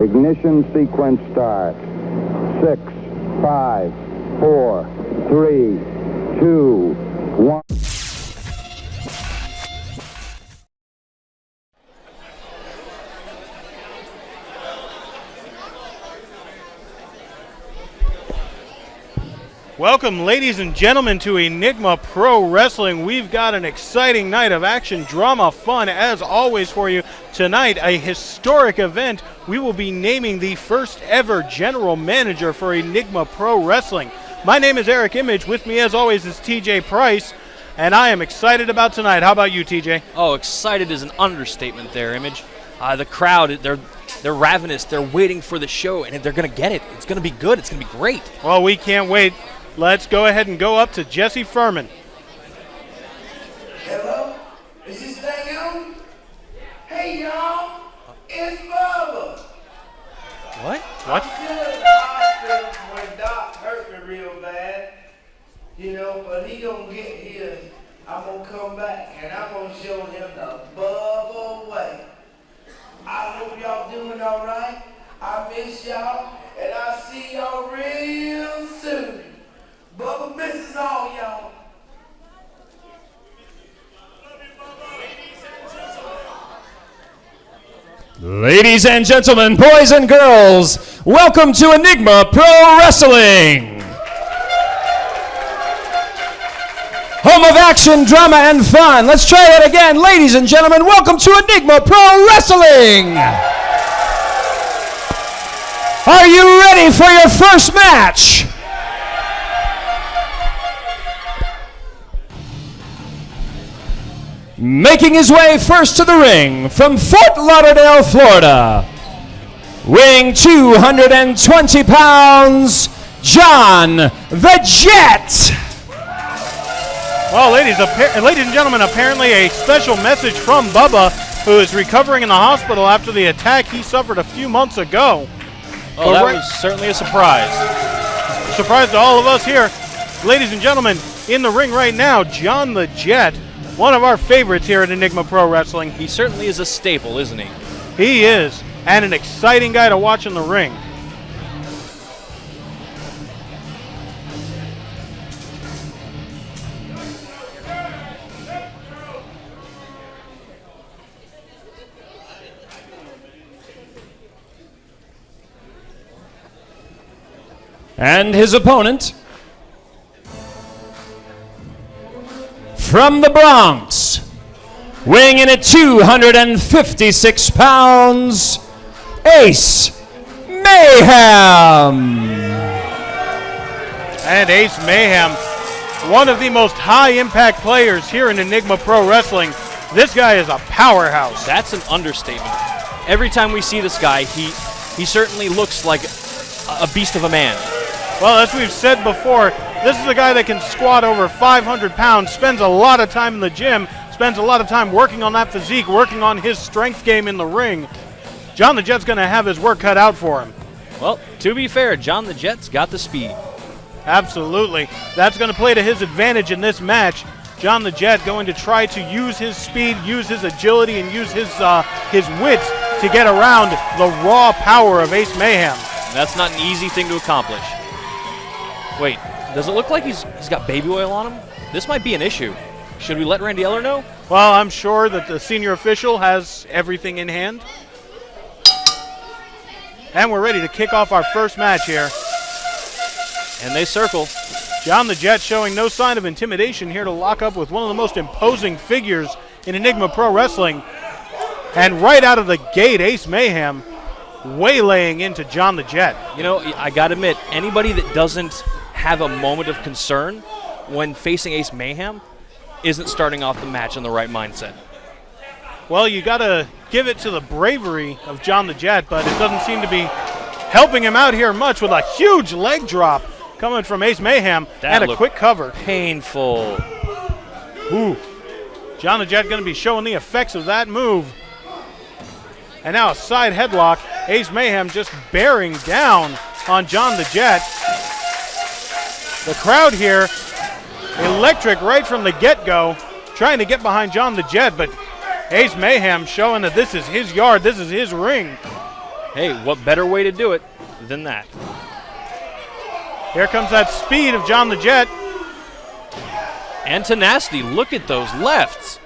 Ignition sequence start. 6, 5, 4, 3, 2, 1. Welcome, ladies and gentlemen, to Enigma Pro Wrestling. We've got an exciting night of action, drama, fun, as always for you. Tonight, a historic event. We will be naming the first ever general manager for Enigma Pro Wrestling. My name is Eric Image. With me, as always, is TJ Price, and I am excited about tonight. How about you, TJ? Oh, excited is an understatement there, Image. The crowd, they're ravenous. They're waiting for the show, and they're going to get it. It's going to be good. It's going to be great. Well, we can't wait. Let's go ahead and go up to Jesse Furman. Hello? Is this thing on? Hey, y'all. It's Bubba. What? I'm still in the hospital when Doc hurt me real bad. You know, but he gonna get here. I'm gonna come back and I'm gonna show him the Bubba way. I hope y'all doing all right. I miss y'all and I'll see y'all real soon. Bubba misses all y'all. Ladies and gentlemen, boys and girls, welcome to Enigma Pro Wrestling. Home of action, drama, and fun. Let's try it again. Ladies and gentlemen, welcome to Enigma Pro Wrestling. Are you ready for your first match? Making his way first to the ring from Fort Lauderdale, Florida, weighing 220 pounds, John the Jet. Well, ladies and gentlemen, apparently a special message from Bubba, who is recovering in the hospital after the attack he suffered a few months ago. Oh, that was certainly a surprise. Surprise to all of us here. Ladies and gentlemen, in the ring right now, John the Jet, one of our favorites here at Enigma Pro Wrestling. He certainly is a staple, isn't he? He is, and an exciting guy to watch in the ring. And his opponent, from the Bronx, weighing in at 256 pounds, Ace Mayhem. And Ace Mayhem, one of the most high-impact players here in Enigma Pro Wrestling. This guy is a powerhouse. That's an understatement. Every time we see this guy, he certainly looks like a beast of a man. Well, as we've said before, this is a guy that can squat over 500 pounds, spends a lot of time in the gym, spends a lot of time working on that physique, working on his strength game in the ring. John the Jet's going to have his work cut out for him. Well, to be fair, John the Jet's got the speed. Absolutely. That's going to play to his advantage in this match. John the Jet going to try to use his speed, use his agility, and use his wits to get around the raw power of Ace Mayhem. And that's not an easy thing to accomplish. Wait, does it look like he's got baby oil on him? This might be an issue. Should we let Randy Eller know? Well, I'm sure that the senior official has everything in hand. And we're ready to kick off our first match here. And they circle. John the Jet showing no sign of intimidation here to lock up with one of the most imposing figures in Enigma Pro Wrestling. And right out of the gate, Ace Mayhem waylaying into John the Jet. You know, I gotta admit, anybody that doesn't have a moment of concern when facing Ace Mayhem isn't starting off the match in the right mindset. Well, you gotta give it to the bravery of John the Jet, but it doesn't seem to be helping him out here much with a huge leg drop coming from Ace Mayhem and a quick cover. Painful. Ooh. John the Jet gonna be showing the effects of that move. And now a side headlock. Ace Mayhem just bearing down on John the Jet. The crowd here, electric right from the get-go, trying to get behind John the Jet, but Ace Mayhem showing that this is his yard, this is his ring. Hey, what better way to do it than that? Here comes that speed of John the Jet. And tenacity. Look at those lefts.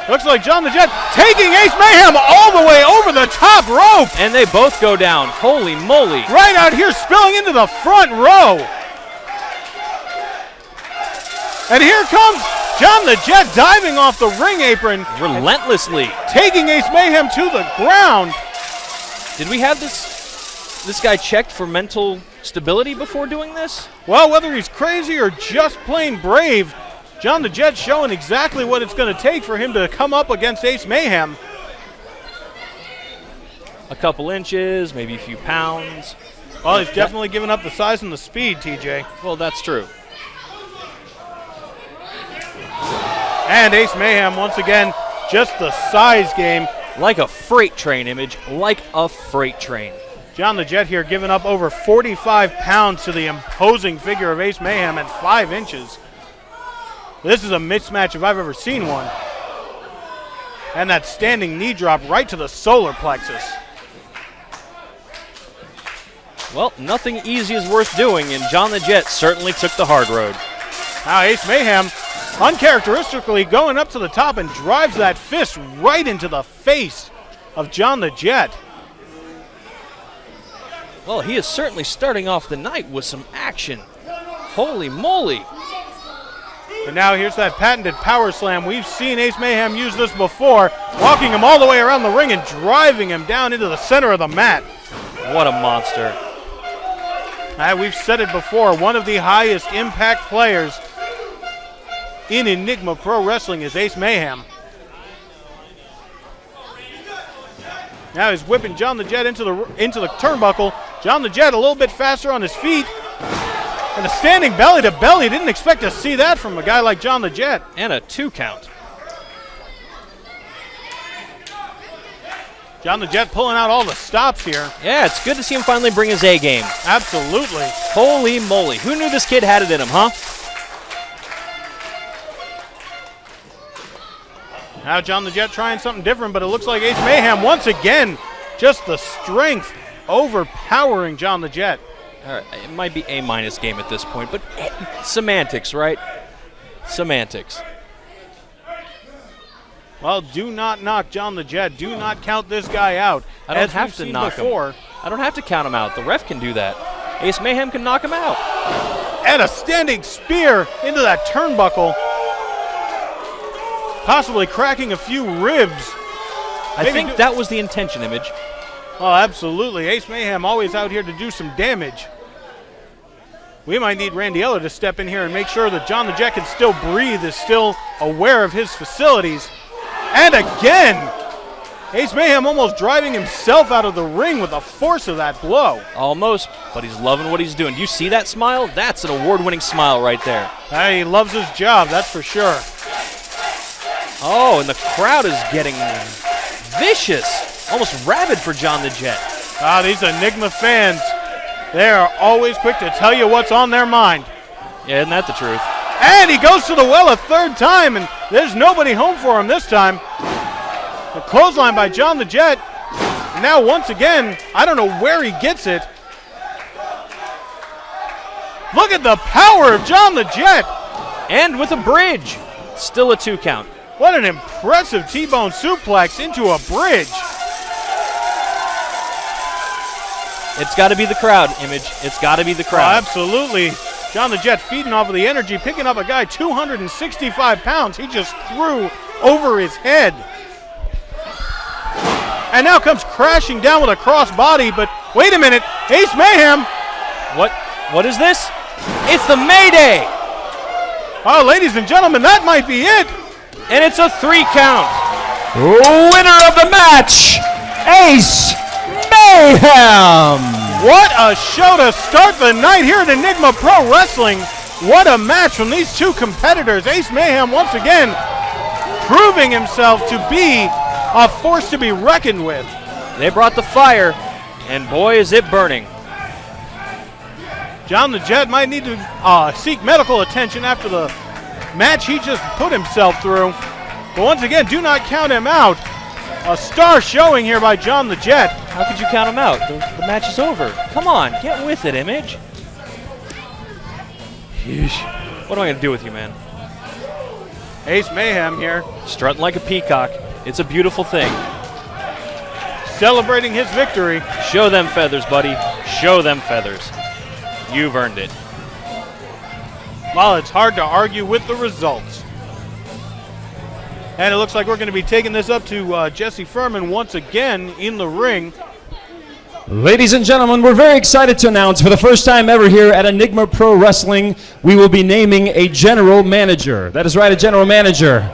Looks like John the Jet taking Ace Mayhem all the way over the top rope. And they both go down. Holy moly. Right out here, spilling into the front row. And here comes John the Jet diving off the ring apron. Relentlessly. Taking Ace Mayhem to the ground. Did we have this guy checked for mental stability before doing this? Well, whether he's crazy or just plain brave, John the Jet showing exactly what it's going to take for him to come up against Ace Mayhem. A couple inches, maybe a few pounds. Well, he's definitely given up the size and the speed, TJ. Well, that's true. And Ace Mayhem, once again, just the size game. Like a freight train, Image. Like a freight train. John the Jet here giving up over 45 pounds to the imposing figure of Ace Mayhem at 5 inches. This is a mismatch if I've ever seen one. And that standing knee drop right to the solar plexus. Well, nothing easy is worth doing, and John the Jet certainly took the hard road. Now Ace Mayhem, uncharacteristically going up to the top and drives that fist right into the face of John the Jet. Well, he is certainly starting off the night with some action. Holy moly. And now here's that patented power slam. We've seen Ace Mayhem use this before, walking him all the way around the ring and driving him down into the center of the mat. What a monster. We've said it before, one of the highest impact players in Enigma Pro Wrestling is Ace Mayhem. Now he's whipping John the Jet into the turnbuckle. John the Jet a little bit faster on his feet. And a standing belly to belly. Didn't expect to see that from a guy like John the Jet. And a 2 count. John the Jet pulling out all the stops here. Yeah, it's good to see him finally bring his A game. Absolutely. Holy moly. Who knew this kid had it in him, huh? Now John the Jet trying something different, but it looks like Ace Mayhem once again, just the strength overpowering John the Jet. All right, it might be A- game at this point, but semantics, right? Semantics. Well, do not knock John the Jet. Do not count this guy out. I don't have to knock him. I don't have to count him out. The ref can do that. Ace Mayhem can knock him out. And a standing spear into that turnbuckle. Possibly cracking a few ribs. I think that was the intention, Image. Oh, absolutely. Ace Mayhem always out here to do some damage. We might need Randy Eller to step in here and make sure that John the Jet can still breathe, is still aware of his facilities. And again, Ace Mayhem almost driving himself out of the ring with the force of that blow. Almost, but he's loving what he's doing. Do you see that smile? That's an award-winning smile right there. He loves his job, that's for sure. Oh, and the crowd is getting vicious. Almost rabid for John the Jet. These Enigma fans, they are always quick to tell you what's on their mind. Yeah, isn't that the truth? And he goes to the well a third time, and there's nobody home for him this time. The clothesline by John the Jet. And now once again, I don't know where he gets it. Look at the power of John the Jet. And with a bridge. Still a 2 count. What an impressive T-bone suplex into a bridge. It's got to be the crowd, Image. It's got to be the crowd. Oh, absolutely. John the Jet feeding off of the energy, picking up a guy 265 pounds he just threw over his head. And now comes crashing down with a crossbody, but wait a minute, Ace Mayhem. What is this? It's the Mayday. Oh, ladies and gentlemen, that might be it. And it's a 3 count. Winner of the match, Ace Mayhem. What a show to start the night here at Enigma Pro Wrestling. What a match from these two competitors. Ace Mayhem once again proving himself to be a force to be reckoned with. They brought the fire, and boy is it burning. John the Jet might need to seek medical attention after the match he just put himself through. But once again, do not count him out. A star showing here by John the Jet. How could you count him out? The match is over. Come on, get with it, Image. Yeesh. What am I going to do with you, man? Ace Mayhem here. Strutting like a peacock. It's a beautiful thing. Celebrating his victory. Show them feathers, buddy. Show them feathers. You've earned it. Well, it's hard to argue with the results. And it looks like we're going to be taking this up to Jesse Furman once again in the ring. Ladies and gentlemen, we're very excited to announce for the first time ever here at Enigma Pro Wrestling, we will be naming a general manager. That is right, a general manager.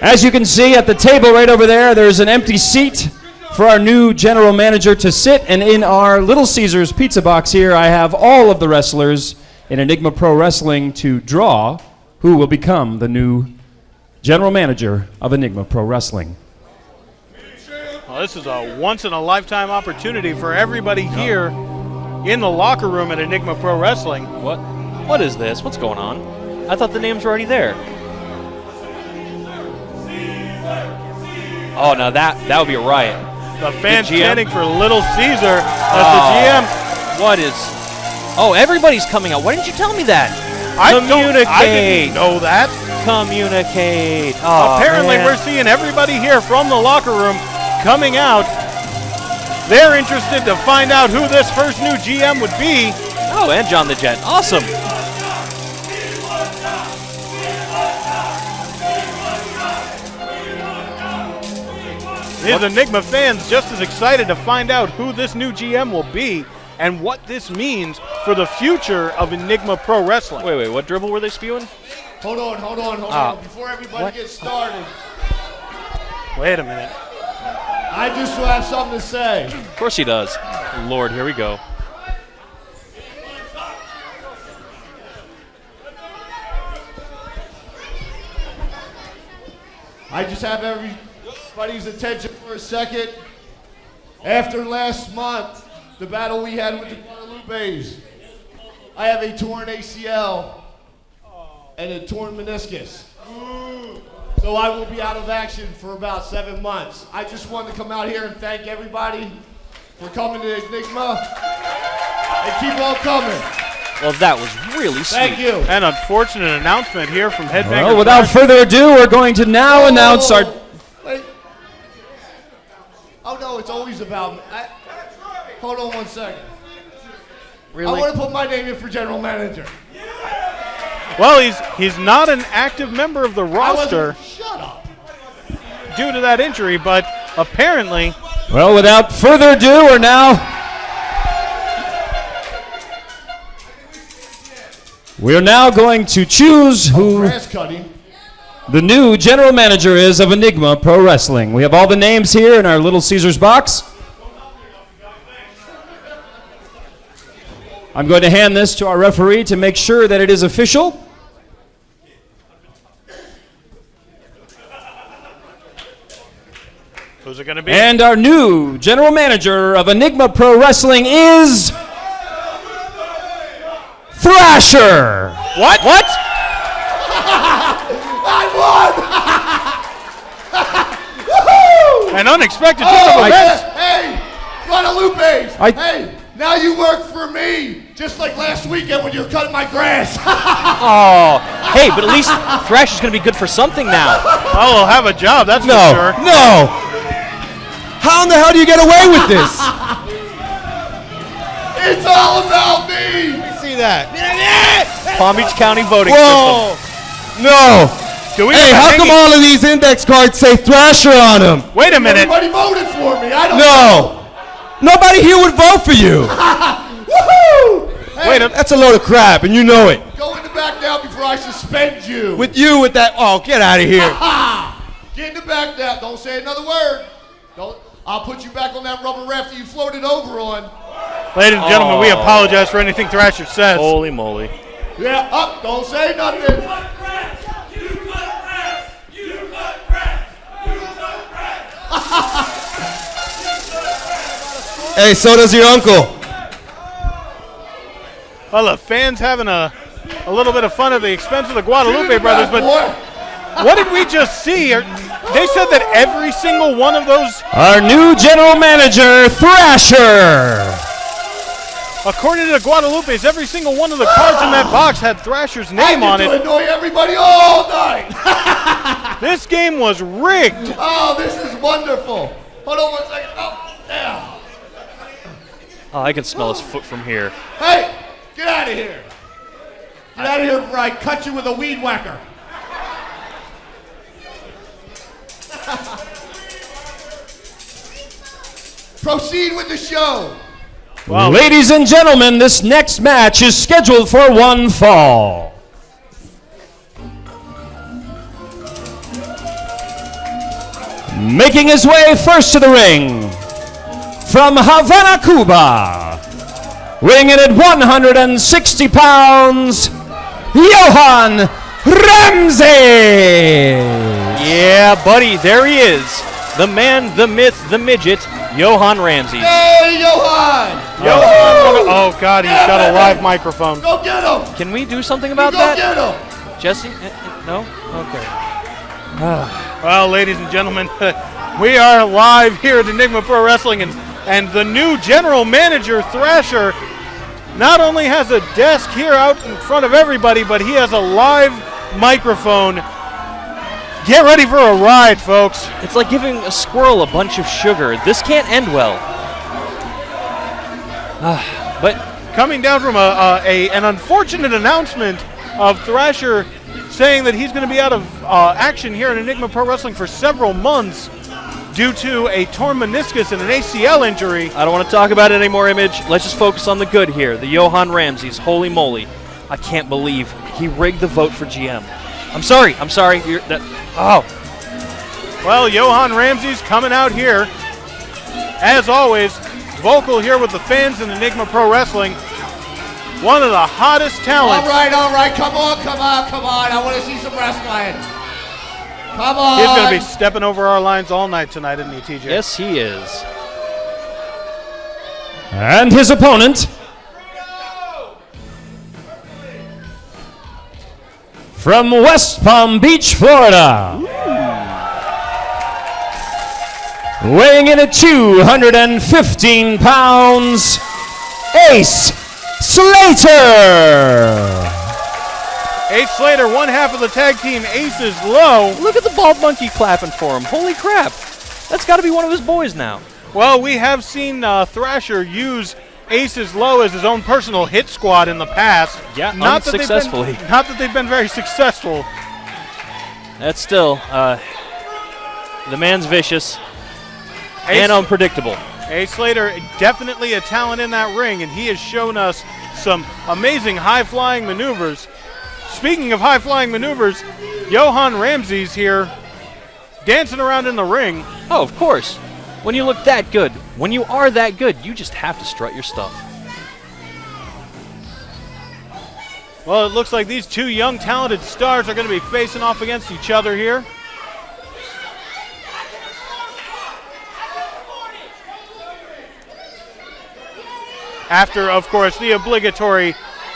As you can see at the table right over there, there's an empty seat for our new general manager to sit. And in our Little Caesars pizza box here, I have all of the wrestlers in Enigma Pro Wrestling to draw who will become the new general manager of Enigma Pro Wrestling. Well, this is a once-in-a-lifetime opportunity for everybody here in the locker room at Enigma Pro Wrestling. What is this? What's going on? I thought the names were already there. Oh, now that would be a riot. The fans GM? chanting for Little Caesar as the GM. What is... Oh, everybody's coming out. Why didn't you tell me that? I didn't know that. Communicate. Oh, Apparently, man. we're seeing everybody here from the locker room coming out. They're interested to find out who this first new GM would be. Oh, and John the Jet. Awesome. These Enigma fans just as excited to find out who this new GM will be and what this means for the future of Enigma Pro Wrestling. Wait, what dribble were they spewing? Hold on. Before everybody gets started, Wait a minute. I just have something to say. Of course he does. Lord, here we go. I just have everybody's attention for a second. After last month, the battle we had with the Guadalupes, I have a torn ACL and a torn meniscus. So I will be out of action for about 7 months. I just wanted to come out here and thank everybody for coming to Enigma and keep on coming. Well, that was really sweet. Thank you. An unfortunate announcement here from Headbanger. Well, without further ado, we're going to now announce our... Wait. Oh, no, it's always about me. Hold on 1 second. Really? I want to put my name in for general manager. Well, he's not an active member of the roster Shut up. due to that injury, but apparently... Well, without further ado, we're now... We're now going to choose who Grass cutting. the new general manager is of Enigma Pro Wrestling. We have all the names here in our Little Caesars box. I'm going to hand this to our referee to make sure that it is official. Who's it going to be? And our new general manager of Enigma Pro Wrestling is... Thrasher! What? I won! An unexpected turn of events. Hey, Guadalupe! Hey, now you work for me, just like last weekend when you were cutting my grass. Oh, hey, but at least Thrash is going to be good for something now. Oh, we'll have a job, that's for sure. No! How in the hell do you get away with this? It's all about me! See that? Palm Beach County voting Whoa! system. No! Do we Hey, have a how come hanging- all of these index cards say Thrasher on them? Wait a minute. Everybody voted for me. I don't No! Nobody here would vote for you. Woohoo! Hey, Wait a That's a load of crap, and you know it. go in the back now before I suspend you. With that, oh, get out of here. Get in the back now. Don't say another word. Don't. I'll put you back on that rubber raft that you floated over on. Ladies and gentlemen, we apologize for anything Thrasher says. Holy moly. Yeah, up. Don't say nothing. Hey, so does your uncle. Well, the fans having a little bit of fun at the expense of the Guadalupe brothers, but Boy. What did we just see? They said that every single one of those... Our new general manager, Thrasher. According to Guadalupe's, every single one of the cards in that box had Thrasher's name on it. I get to annoy everybody all night. This game was rigged. Oh, this is wonderful. Hold on 1 second. Oh, yeah. Oh, I can smell his foot from here. Hey, get out of here. Get out of here before I cut you with a weed whacker. Proceed with the show. Wow. Ladies and gentlemen, this next match is scheduled for one fall. Making his way first to the ring, from Havana, Cuba, weighing in at 160 pounds, Johan Ramsey. Yeah, buddy, there he is. The man, the myth, the midget, Johan Ramsey. Hey, Johan! Johan, oh God, he's got a live microphone. Go get him! Can we do something about Go that? get him! Jesse? No? Okay. Well, ladies and gentlemen, we are live here at Enigma Pro Wrestling, and the new general manager, Thrasher, not only has a desk here out in front of everybody, but he has a live microphone. Get ready for a ride, folks. It's like giving a squirrel a bunch of sugar. This can't end well. But Coming down from an unfortunate announcement of Thrasher saying that he's going to be out of action here in Enigma Pro Wrestling for several months due to a torn meniscus and an ACL injury. I don't want to talk about it anymore, Image. Let's just focus on the good here. The Johan Ramseys. Holy moly. I can't believe he rigged the vote for GM. I'm sorry. Well, Johan Ramsey's coming out here, as always, vocal here with the fans in Enigma Pro Wrestling. One of the hottest talents. All right. Come on. I want to see some wrestling. Come on. He's going to be stepping over our lines all night tonight, isn't he, TJ? Yes, he is. And his opponent, from West Palm Beach, Florida, weighing in at 215 pounds, Ace Slater. Ace Slater, one half of the tag team Aces Low. Look at the bald monkey clapping for him. Holy crap. That's got to be one of his boys now. Well, we have seen Thrasher use Aces Low as his own personal hit squad in the past. Yeah, unsuccessfully. Not that they've been very successful. That's still, the man's vicious and unpredictable. Ace Slater, definitely a talent in that ring, and he has shown us some amazing high-flying maneuvers. Speaking of high-flying maneuvers, Johan Ramsey's here dancing around in the ring. Oh, of course. When you look that good, when you are that good, you just have to strut your stuff. Well, it looks like these two young, talented stars are going to be facing off against each other here. After, of course, the obligatory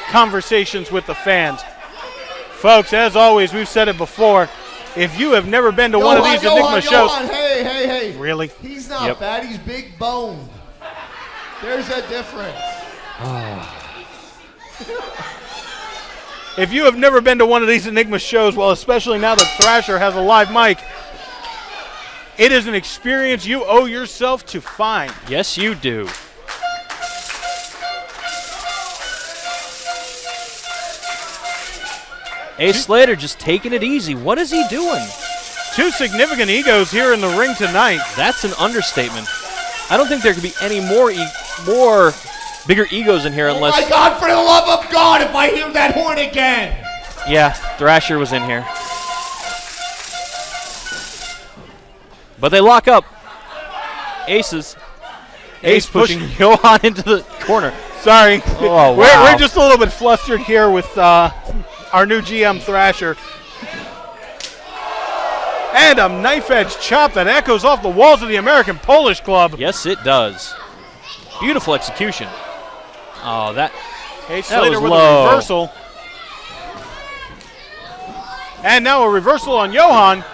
conversations with the fans. Folks, as always, we've said it before, if you have never been to one of these Enigma shows... Hey. Really? He's not bad, he's big boned. There's a difference. If you have never been to one of these Enigma shows, well, especially now that Thrasher has a live mic, it is an experience you owe yourself to find. Yes, you do. Ace Slater just taking it easy. What is he doing? Two significant egos here in the ring tonight. That's an understatement. I don't think there could be any more bigger egos in here unless... Oh my God, for the love of God, if I hear that horn again! Yeah, Thrasher was in here. But they lock up. Ace pushing Johan into the corner. Sorry. Oh, wow. We're just a little bit flustered here with our new GM Thrasher. And a knife-edge chop that echoes off the walls of the American Polish Club. Yes, it does. Beautiful execution. Oh, Ace Slater was with low. a reversal. And now a reversal on Johan.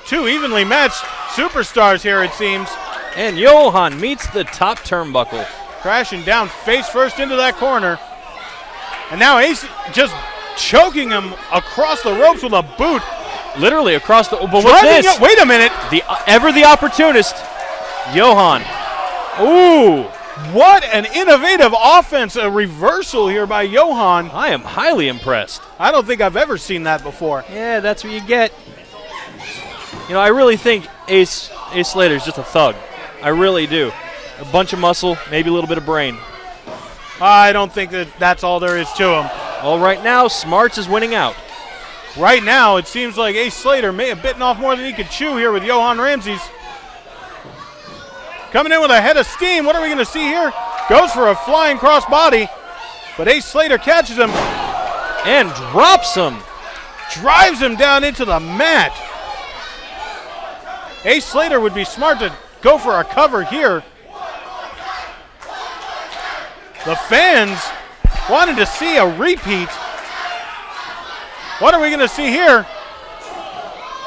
Two evenly matched superstars here, it seems. And Johan meets the top turnbuckle. Crashing down face first into that corner. And now Ace just choking him across the ropes with a boot. Literally across the, but what's this? Wait a minute. Ever the opportunist, Johan. Ooh. What an innovative offense, a reversal here by Johan. I am highly impressed. I don't think I've ever seen that before. Yeah, that's what you get. You know, I really think Ace Slater is just a thug. I really do. A bunch of muscle, maybe a little bit of brain. I don't think that's all there is to him. Well, right now, Smarts is winning out. Right now, it seems like Ace Slater may have bitten off more than he could chew here with Johan Ramsey's. Coming in with a head of steam. What are we going to see here? Goes for a flying crossbody, but Ace Slater catches him. And drops him. Drives him down into the mat. Ace Slater would be smart to go for a cover here. The fans wanted to see a repeat. What are we going to see here?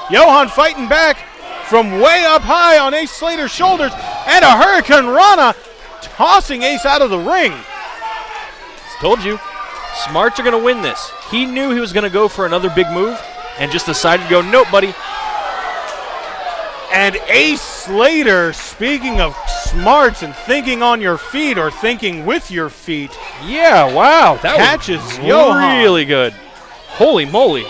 Johan fighting back from way up high on Ace Slater's shoulders, and a Hurricane Rana tossing Ace out of the ring. Told you, Smarts are going to win this. He knew he was going to go for another big move and just decided to go, nope, buddy. And Ace Slater, speaking of smarts and thinking on your feet or thinking with your feet. Yeah, wow. That catches was Johan. Really good. Holy moly.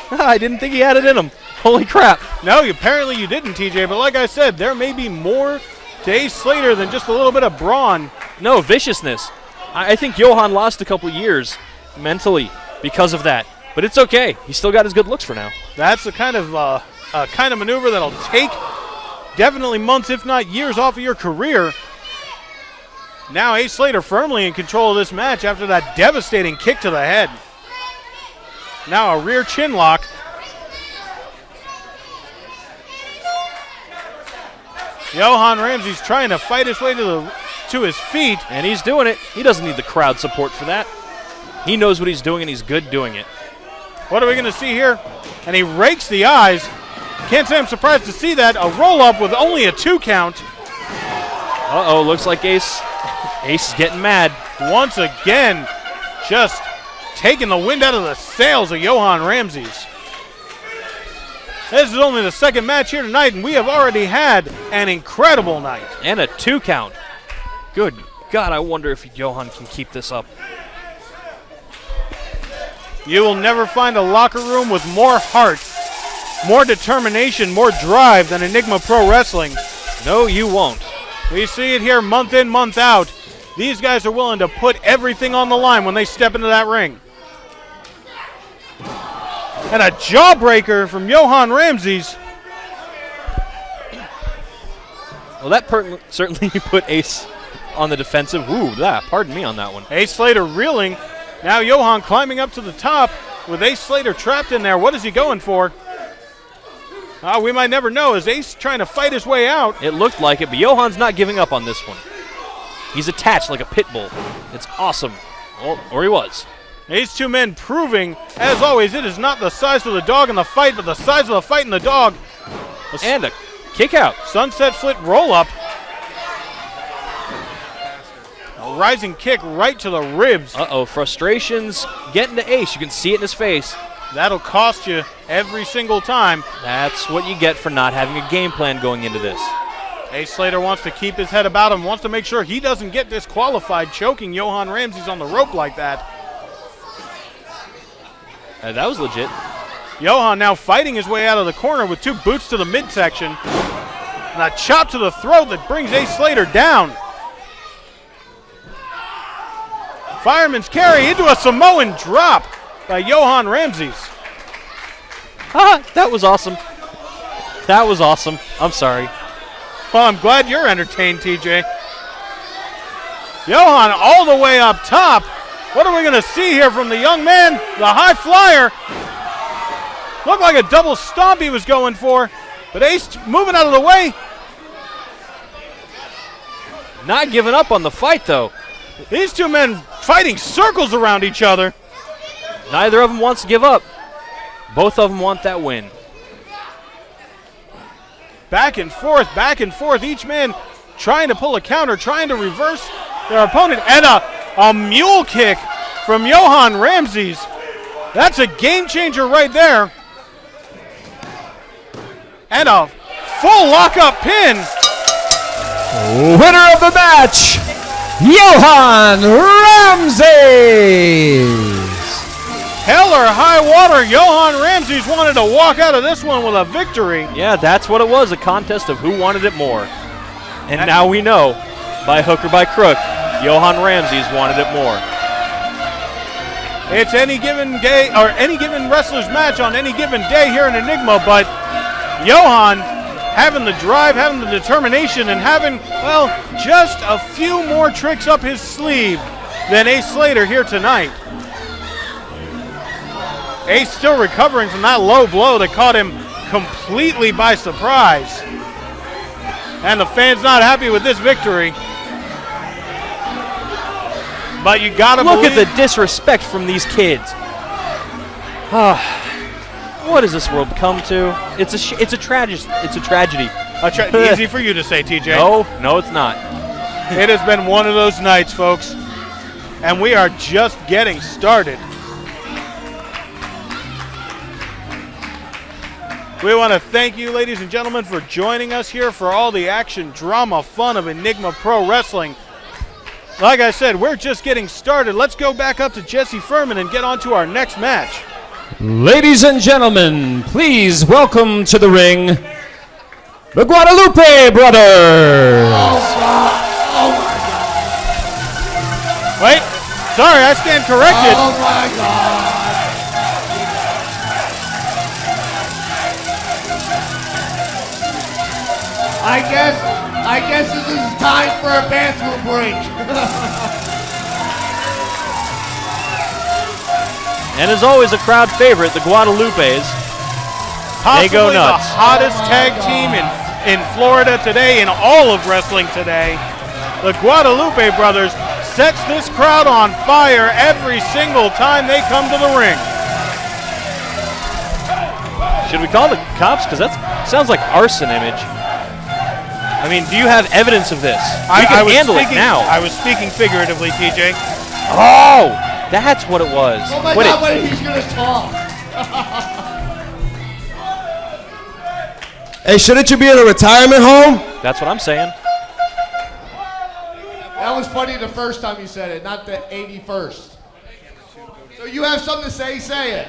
I didn't think he had it in him. Holy crap. No, apparently you didn't, TJ, but like I said, there may be more to Ace Slater than just a little bit of brawn. No, viciousness. I think Johan lost a couple years mentally because of that. But it's okay. He's still got his good looks for now. That's the kind of maneuver that'll take definitely months, if not years, off of your career. Now Ace Slater firmly in control of this match after that devastating kick to the head. Now a rear chin lock. Johan Ramsey's trying to fight his way to his feet. And he's doing it. He doesn't need the crowd support for that. He knows what he's doing, and he's good doing it. What are we going to see here? And he rakes the eyes. Can't say I'm surprised to see that. A roll-up with only a 2 count. Uh-oh, looks like Ace is getting mad. Once again, just taking the wind out of the sails of Johan Ramsey's. This is only the second match here tonight, and we have already had an incredible night. And a 2 count. Good God, I wonder if Johan can keep this up. You will never find a locker room with more heart, more determination, more drive than Enigma Pro Wrestling. No, you won't. We see it here month in, month out. These guys are willing to put everything on the line when they step into that ring. And a jawbreaker from Johan Ramsey's. Well, that certainly put Ace on the defensive. Ooh, pardon me on that one. Ace Slater reeling. Now Johan climbing up to the top with Ace Slater trapped in there. What is he going for? We might never know. Is Ace trying to fight his way out? It looked like it, but Johan's not giving up on this one. He's attached like a pit bull. It's awesome. Well, or he was. These two men proving, as always, it is not the size of the dog in the fight, but the size of the fight in the dog. And a kick out. Sunset flip roll up. A rising kick right to the ribs. Uh-oh, frustrations getting to Ace. You can see it in his face. That'll cost you every single time. That's what you get for not having a game plan going into this. Ace Slater wants to keep his head about him, wants to make sure he doesn't get disqualified, choking Johan Ramsey's on the rope like that. That was legit. Johan now fighting his way out of the corner with 2 boots to the midsection. And a chop to the throat that brings Ace Slater down. Fireman's carry into a Samoan drop by Johan Ramsey's. That was awesome. That was awesome. I'm sorry. Well, I'm glad you're entertained, TJ. Johan all the way up top. What are we going to see here from the young man, the high flyer? Looked like a double stomp he was going for, but Ace moving out of the way. Not giving up on the fight, though. These two men fighting circles around each other. Neither of them wants to give up. Both of them want that win. Back and forth, each man trying to pull a counter, trying to reverse their opponent, and a mule kick from Johan Ramsey. That's a game changer right there. And a full lockup pin. Winner of the match, Johan Ramsey. Hell or high water, Johan Ramsey wanted to walk out of this one with a victory. Yeah, that's what it was, a contest of who wanted it more. And now we know, by hook or by crook, Johan Ramsey's wanted it more. It's any given day, or any given wrestler's match on any given day here in Enigma, but Johan having the drive, having the determination, and having, well, just a few more tricks up his sleeve than Ace Slater here tonight. Ace still recovering from that low blow that caught him completely by surprise. And the fans not happy with this victory. But you gotta look at the disrespect from these kids. What does this world come to? It's a tragedy. Easy for you to say, TJ. No, it's not. It has been one of those nights, folks, and we are just getting started. We want to thank you, ladies and gentlemen, for joining us here for all the action, drama, fun of Enigma Pro Wrestling. Like I said, we're just getting started. Let's go back up to Jesse Furman and get on to our next match. Ladies and gentlemen, please welcome to the ring the Guadalupe brothers. Oh my God. Wait, sorry, I stand corrected. Oh my God. I guess this is time for a bathroom break. And as always, a crowd favorite, the Guadalupes. They go nuts. The hottest tag team in Florida today, in all of wrestling today. The Guadalupe brothers sets this crowd on fire every single time they come to the ring. Should we call the cops? Because that sounds like arson image. I mean, do you have evidence of this? We can handle it now. I was speaking figuratively, TJ. Oh, that's what it was. Oh my God, wait, he's going to talk. Hey, shouldn't you be in a retirement home? That's what I'm saying. That was funny the first time you said it, not the 81st. So you have something to say, say it.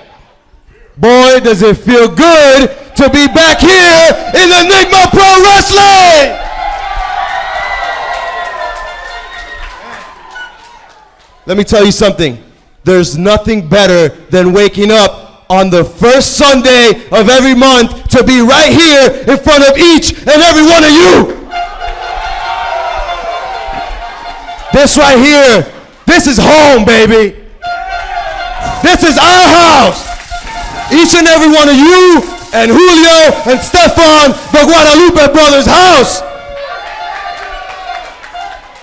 Boy, does it feel good to be back here in Enigma Pro Wrestling! Let me tell you something. There's nothing better than waking up on the first Sunday of every month to be right here in front of each and every one of you. This right here, this is home, baby. This is our house. Each and every one of you and Julio and Stefon, the Guadalupe brothers' house.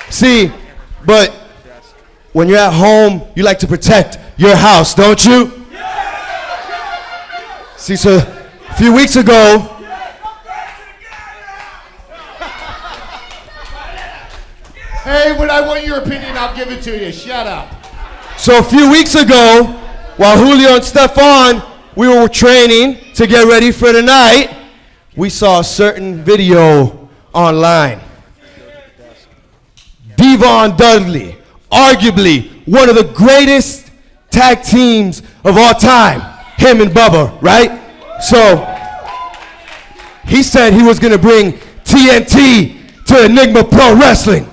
See, but when you're at home, you like to protect your house, don't you? See, so a few weeks ago, hey, when I want your opinion, I'll give it to you. Shut up. So a few weeks ago, while Julio and Stefon, we were training to get ready for the night, we saw a certain video online. Devon Dudley, arguably one of the greatest tag teams of all time, him and Bubba, right? So he said he was going to bring TNT to Enigma Pro Wrestling.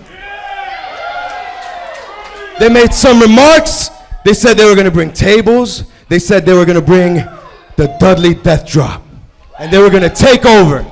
They made some remarks. They said they were going to bring tables. They said they were going to bring the Dudley Death Drop. And they were going to take over.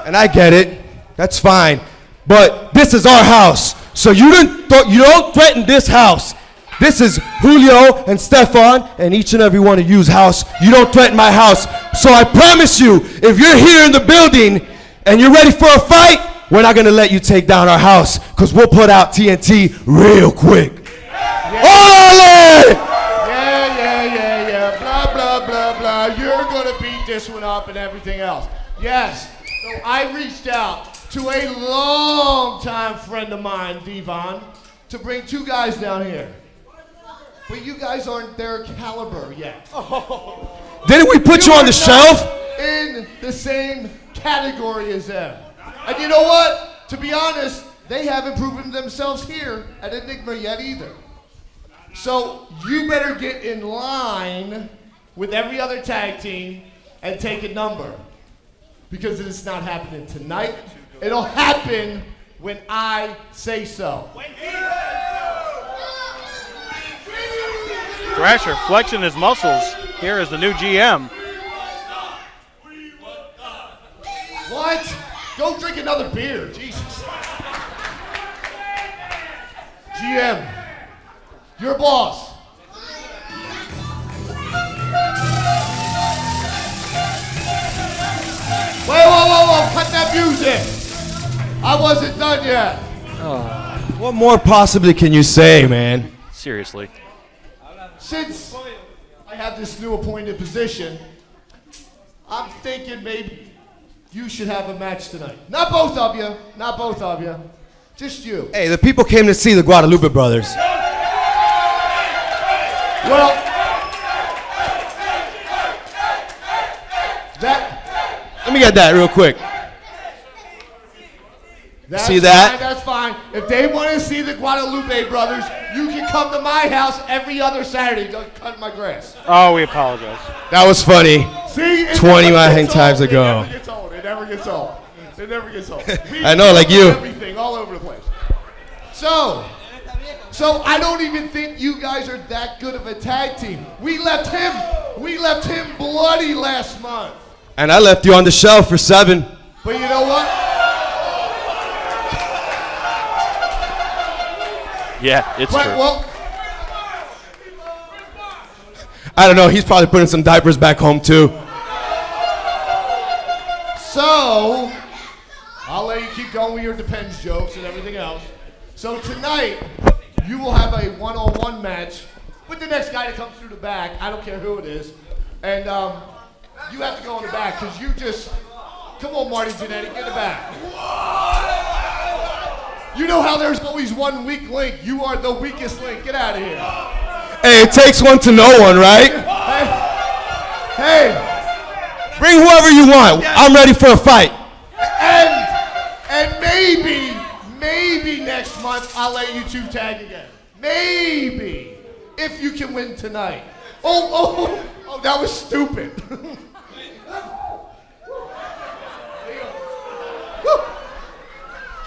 And I get it. That's fine. But this is our house. So you don't threaten this house. This is Julio and Stefon and each and every one of you's house. You don't threaten my house. So I promise you, if you're here in the building and you're ready for a fight, we're not going to let you take down our house because we'll put out TNT real quick. Ole! up and everything else. Yes, so I reached out to a long-time friend of mine, Devon, to bring 2 guys down here. But you guys aren't their caliber yet. Didn't we put you on the shelf? In the same category as them. And you know what? To be honest, they haven't proven themselves here at Enigma yet either. So you better get in line with every other tag team and take a number. Because it's not happening tonight. It'll happen when I say so. Thrasher flexing his muscles here as the new GM. What? Go drink another beer, Jesus. GM, you're boss. Whoa, cut that music. I wasn't done yet. What more possibly can you say, man? Seriously. Since I have this new appointed position, I'm thinking maybe you should have a match tonight. Not both of you, not both of you, just you. Hey, the people came to see the Guadalupe brothers. Well, let me get that real quick. See that? That's fine. If they want to see the Guadalupe brothers, you can come to my house every other Saturday to cut my grass. Oh, we apologize. That was funny. See, 20 Mayhem times ago. It never gets old. It never gets old. It never gets old. I know, like you. Everything all over the place. So I don't even think you guys are that good of a tag team. We left him bloody last month. And I left you on the shelf for 7. But you know what? Yeah, it's true. Well, I don't know. He's probably putting some diapers back home too. so I'll let you keep going with your depends jokes and everything else. So tonight, you will have a one-on-one match with the next guy that comes through the back. I don't care who it is. And you have to go in the back because you just, come on, Marty Jannetty, get in the back. You know how there's always one weak link. You are the weakest link. Get out of here. Hey, it takes one to know one, right? Hey. Bring whoever you want. I'm ready for a fight. And maybe next month I'll let you 2 tag again. Maybe. If you can win tonight. Oh, that was stupid.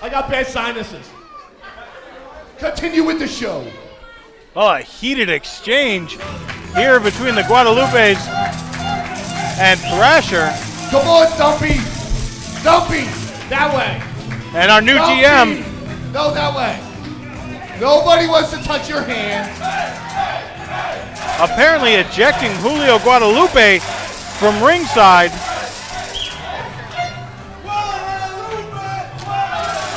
I got bad sinuses. Continue with the show. Oh, a heated exchange here between the Guadalupes and Thrasher. Come on, Dumpy. That way. And our new Dumpy. GM. No, that way. Nobody wants to touch your hand. Apparently ejecting Julio Guadalupe from ringside.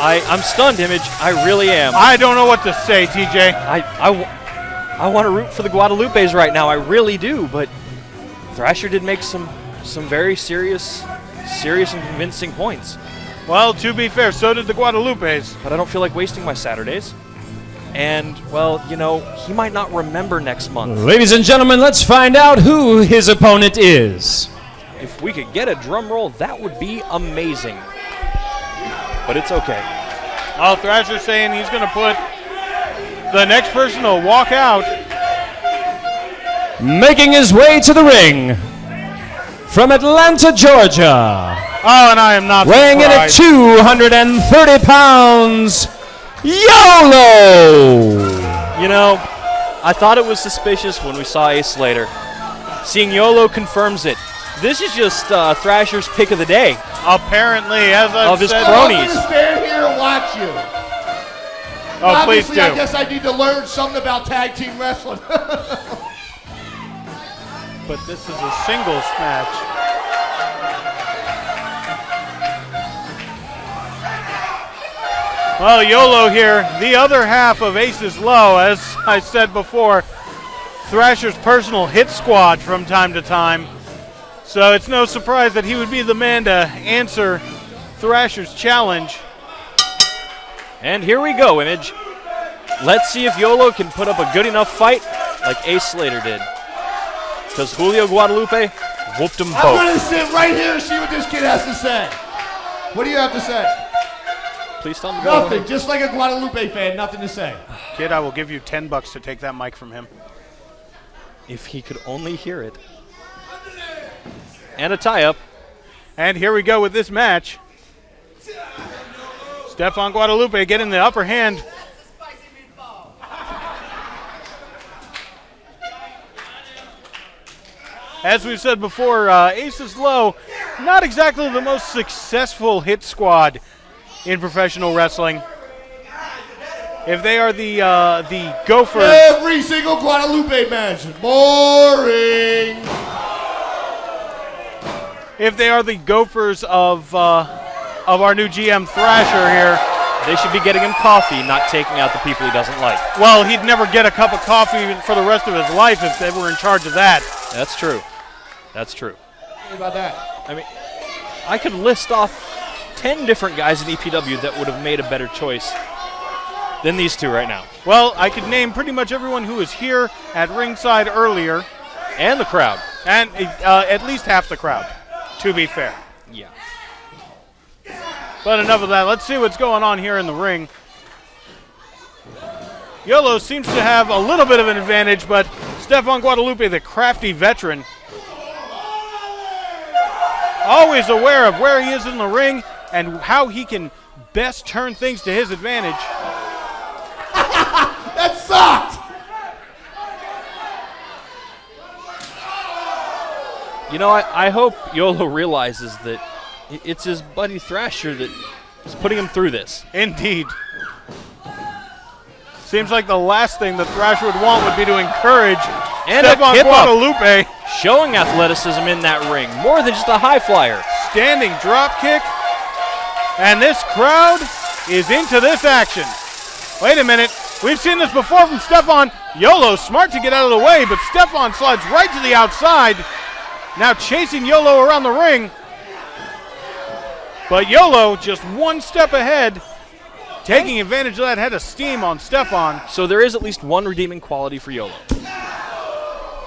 I'm stunned, Image. I really am. I don't know what to say, TJ. I want to root for the Guadalupes right now. I really do, but Thrasher did make some very serious and convincing points. Well, to be fair, so did the Guadalupes. But I don't feel like wasting my Saturdays. And, well, you know, he might not remember next month. Ladies and gentlemen, let's find out who his opponent is. If we could get a drum roll, that would be amazing. But it's okay. Oh, Thrasher's saying he's going to put the next person to walk out. Making his way to the ring from Atlanta, Georgia. Oh, and I am not weighing in at surprised. 230 pounds, YOLO! You know, I thought it was suspicious when we saw Slater. Seeing YOLO confirms it. This is just Thrasher's pick of the day. Apparently, as I've Of his said. cronies. I'm going to stand here and watch you. Oh, please Obviously, do. I guess I need to learn something about tag team wrestling. But this is a singles match. Well, YOLO here, the other half of Aces Low, as I said before, Thrasher's personal hit squad from time to time. So it's no surprise that he would be the man to answer Thrasher's challenge. And here we go, Image. Let's see if YOLO can put up a good enough fight like Ace Slater did. Because Julio Guadalupe whooped them both. I'm going to sit right here and see what this kid has to say. What do you have to say? Please tell him to go. Nothing. Just like a Guadalupe fan, nothing to say. Kid, I will give you $10 to take that mic from him. If he could only hear it. And a tie-up. And here we go with this match. Stefon Guadalupe getting the upper hand. As we've said before, Ace is Low, not exactly the most successful hit squad in professional wrestling. If they are the Gophers, every single Guadalupe match, boring. If they are the Gophers of our new GM Thrasher here, they should be getting him coffee, not taking out the people he doesn't like. Well, he'd never get a cup of coffee for the rest of his life if they were in charge of that. That's true. That's true. What about that? I mean, I could list off 10 different guys in EPW that would have made a better choice than these two right now. Well, I could name pretty much everyone who was here at ringside earlier. And the crowd. And at least half the crowd, to be fair. Yeah. But enough of that. Let's see what's going on here in the ring. YOLO seems to have a little bit of an advantage, but Stefon Guadalupe, the crafty veteran, always aware of where he is in the ring and how he can best turn things to his advantage. That sucked! You know, I hope YOLO realizes that it's his buddy Thrasher that is putting him through this. Indeed. Seems like the last thing that Thrasher would want would be to encourage and Stefon Guadalupe. Showing athleticism in that ring, more than just a high flyer. Standing drop kick. And this crowd is into this action. Wait a minute. We've seen this before from Stefon. YOLO smart to get out of the way, but Stefon slides right to the outside. Now chasing YOLO around the ring. But YOLO just one step ahead, taking advantage of that head of steam on Stefon. So there is at least one redeeming quality for YOLO.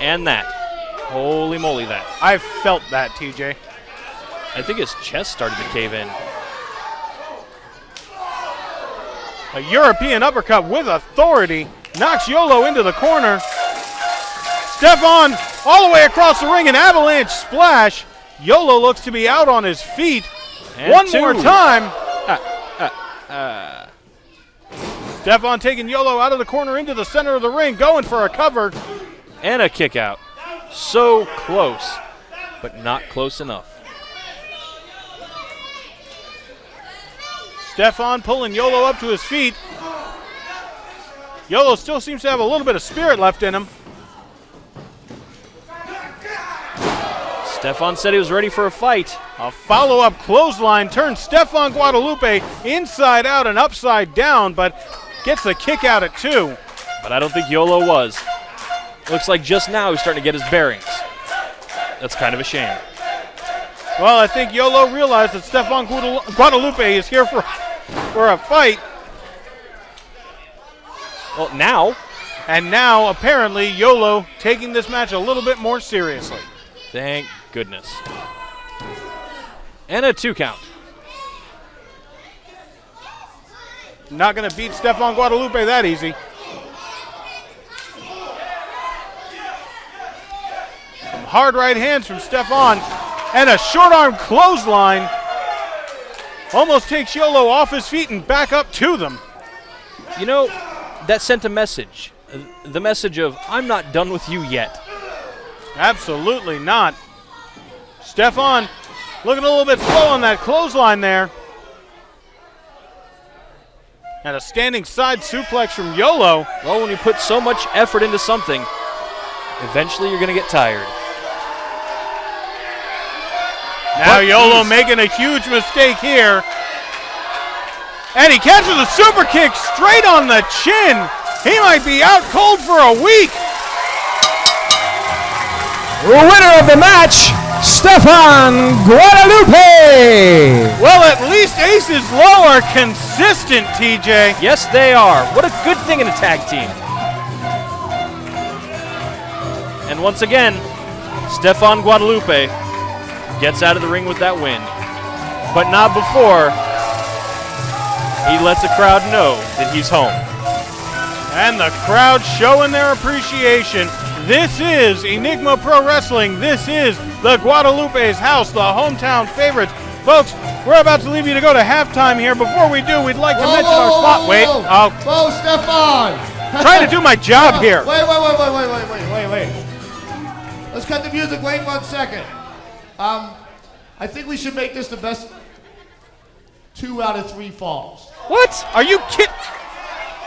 And that. Holy moly, that. I felt that, TJ. I think his chest started to cave in. A European uppercut with authority knocks YOLO into the corner. Stefon all the way across the ring, an avalanche splash. YOLO looks to be out on his feet. And one two. more time. Stefon taking YOLO out of the corner into the center of the ring, going for a cover. And a kick out. So close, but not close enough. Stefon pulling YOLO up to his feet. YOLO still seems to have a little bit of spirit left in him. Stefon said he was ready for a fight. A follow-up clothesline turns Stefon Guadalupe inside out and upside down, but gets the kick out at 2. But I don't think YOLO was. Looks like just now he's starting to get his bearings. That's kind of a shame. Well, I think YOLO realized that Stefon Guadalupe is here for a fight. Well, now. And now, apparently, YOLO taking this match a little bit more seriously. Thank goodness. And a 2 count. Not going to beat Stefon Guadalupe that easy. Some hard right hands from Stefon. And a short arm clothesline. Almost takes YOLO off his feet and back up to them. You know, that sent a message. The message of, I'm not done with you yet. Absolutely not. Stefon looking a little bit slow on that clothesline there. And a standing side suplex from YOLO. Well, when you put so much effort into something, eventually you're going to get tired. Now YOLO making a huge mistake here. And he catches a super kick straight on the chin. He might be out cold for a week. Winner of the match, Stefan Guadalupe. Well, at least Aces Low are consistent, TJ. Yes, they are. What a good thing in a tag team. And once again, Stefan Guadalupe gets out of the ring with that win. But not before he lets the crowd know that he's home. And the crowd showing their appreciation. This is Enigma Pro Wrestling. This is the Guadalupe's house, the hometown favorites. Folks, we're about to leave you to go to halftime here. Before we do, we'd like to mention our spot. Wait, Whoa, Stefan! trying to do my job here. Wait. Let's cut the music. Wait 1 second. I think we should make this the best 2 out of 3 falls. What? Are you kidding?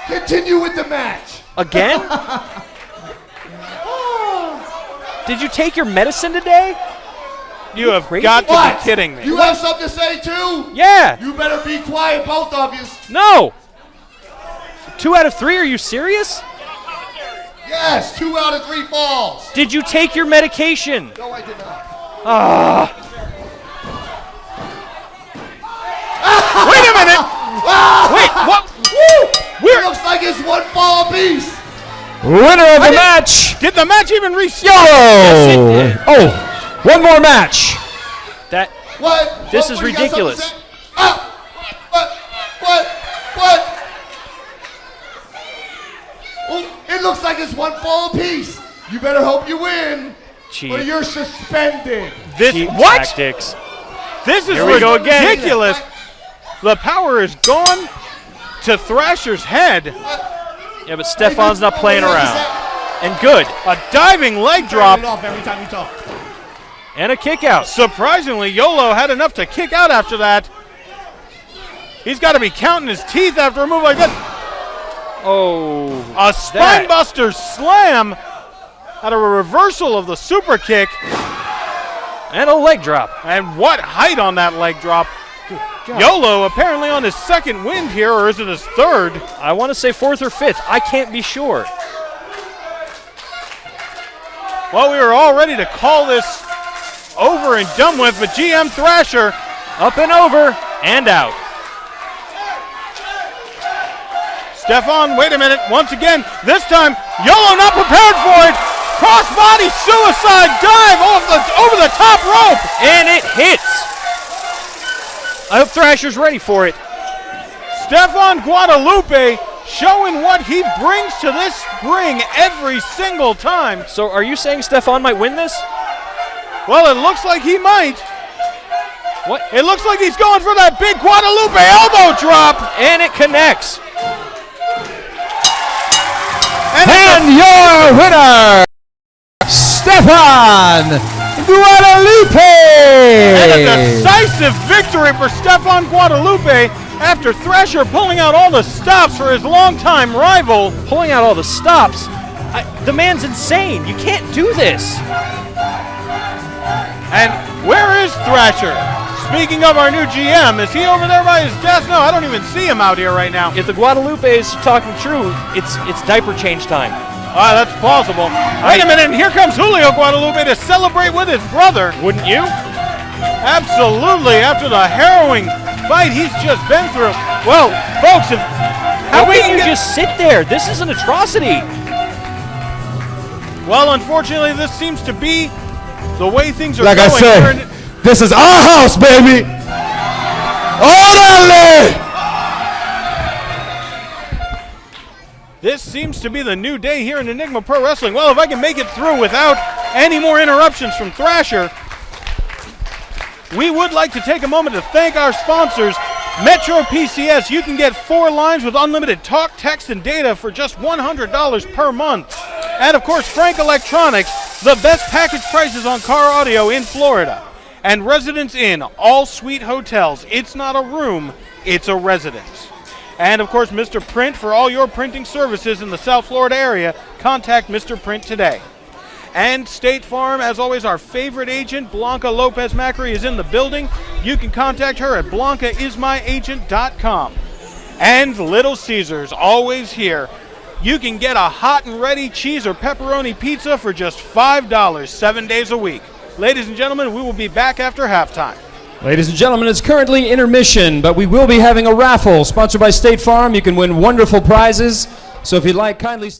Continue with the match. Again? Did you take your medicine today? You have crazy? got to What? be kidding me. You have something to say too? Yeah. You better be quiet, both of you. No. 2 out of 3? Are you serious? Yes, 2 out of 3 falls. Did you take your medication? No, I did not. Wait a minute. Wait, what? It looks like it's 1 fall apiece. Winner of the match, Did the match even restart? YOLO. Yes, it did. Oh, one more match. That What? This What, is you got something to ridiculous. say? Ah! What? Oh, it looks like it's 1 fall apiece. You better hope you win, cheap, or you're suspended. This cheap what? tactics. This is Here we go again. ridiculous. The power is gone to Thrasher's head. Yeah, but Stefan's not playing around. And good. A diving leg drop. Turn it off every time you talk. And a kick out. Surprisingly, YOLO had enough to kick out after that. He's got to be counting his teeth after a move like that. Oh. A spinebuster slam out of a reversal of the super kick. And a leg drop. And what height on that leg drop. YOLO apparently on his second wind here, or is it his third? I want to say 4th or 5th. I can't be sure. Well, we were all ready to call this over and done with, but GM Thrasher Up and over and out. Stefon, wait a minute, once again, this time, YOLO not prepared for it. Crossbody suicide dive over the top rope. And it hits. I hope Thrasher's ready for it. Stefan Guadalupe showing what he brings to this ring every single time. So are you saying Stefan might win this? Well, it looks like he might. What? It looks like he's going for that big Guadalupe elbow drop. And it connects. And your winner, Stefan Guadalupe. And a decisive victory for Stefan Guadalupe after Thrasher pulling out all the stops for his longtime rival. Pulling out all the stops. The man's insane. You can't do this. And where is Thrasher? Speaking of our new GM, is he over there by his desk? No, I don't even see him out here right now. If the Guadalupe is talking true, it's diaper change time. Ah, that's plausible. Wait a minute, and here comes Julio Guadalupe to celebrate with his brother. Wouldn't you? Absolutely, after the harrowing fight he's just been through. Well, folks, How can you just sit there? This is an atrocity. Well, unfortunately, this seems to be the way things are Like going. I said, this is our house, baby. Orale! This seems to be the new day here in Enigma Pro Wrestling. Well, if I can make it through without any more interruptions from Thrasher, we would like to take a moment to thank our sponsors, metroPCS. You can get 4 lines with unlimited talk, text, and data for just $100 per month. And, of course, Frank Electronics, the best package prices on car audio in Florida. And Residence Inn, all suite hotels. It's not a room, it's a residence. And, of course, Mr. Print for all your printing services in the South Florida area. Contact Mr. Print today. And State Farm, as always, our favorite agent, Blanca Lopez Macri, is in the building. You can contact her at blancaismyagent.com. And Little Caesars, always here. You can get a hot and ready cheese or pepperoni pizza for just $5 7 days a week. Ladies and gentlemen, we will be back after halftime. Ladies and gentlemen, it's currently intermission, but we will be having a raffle sponsored by State Farm. You can win wonderful prizes. So if you'd like, kindly...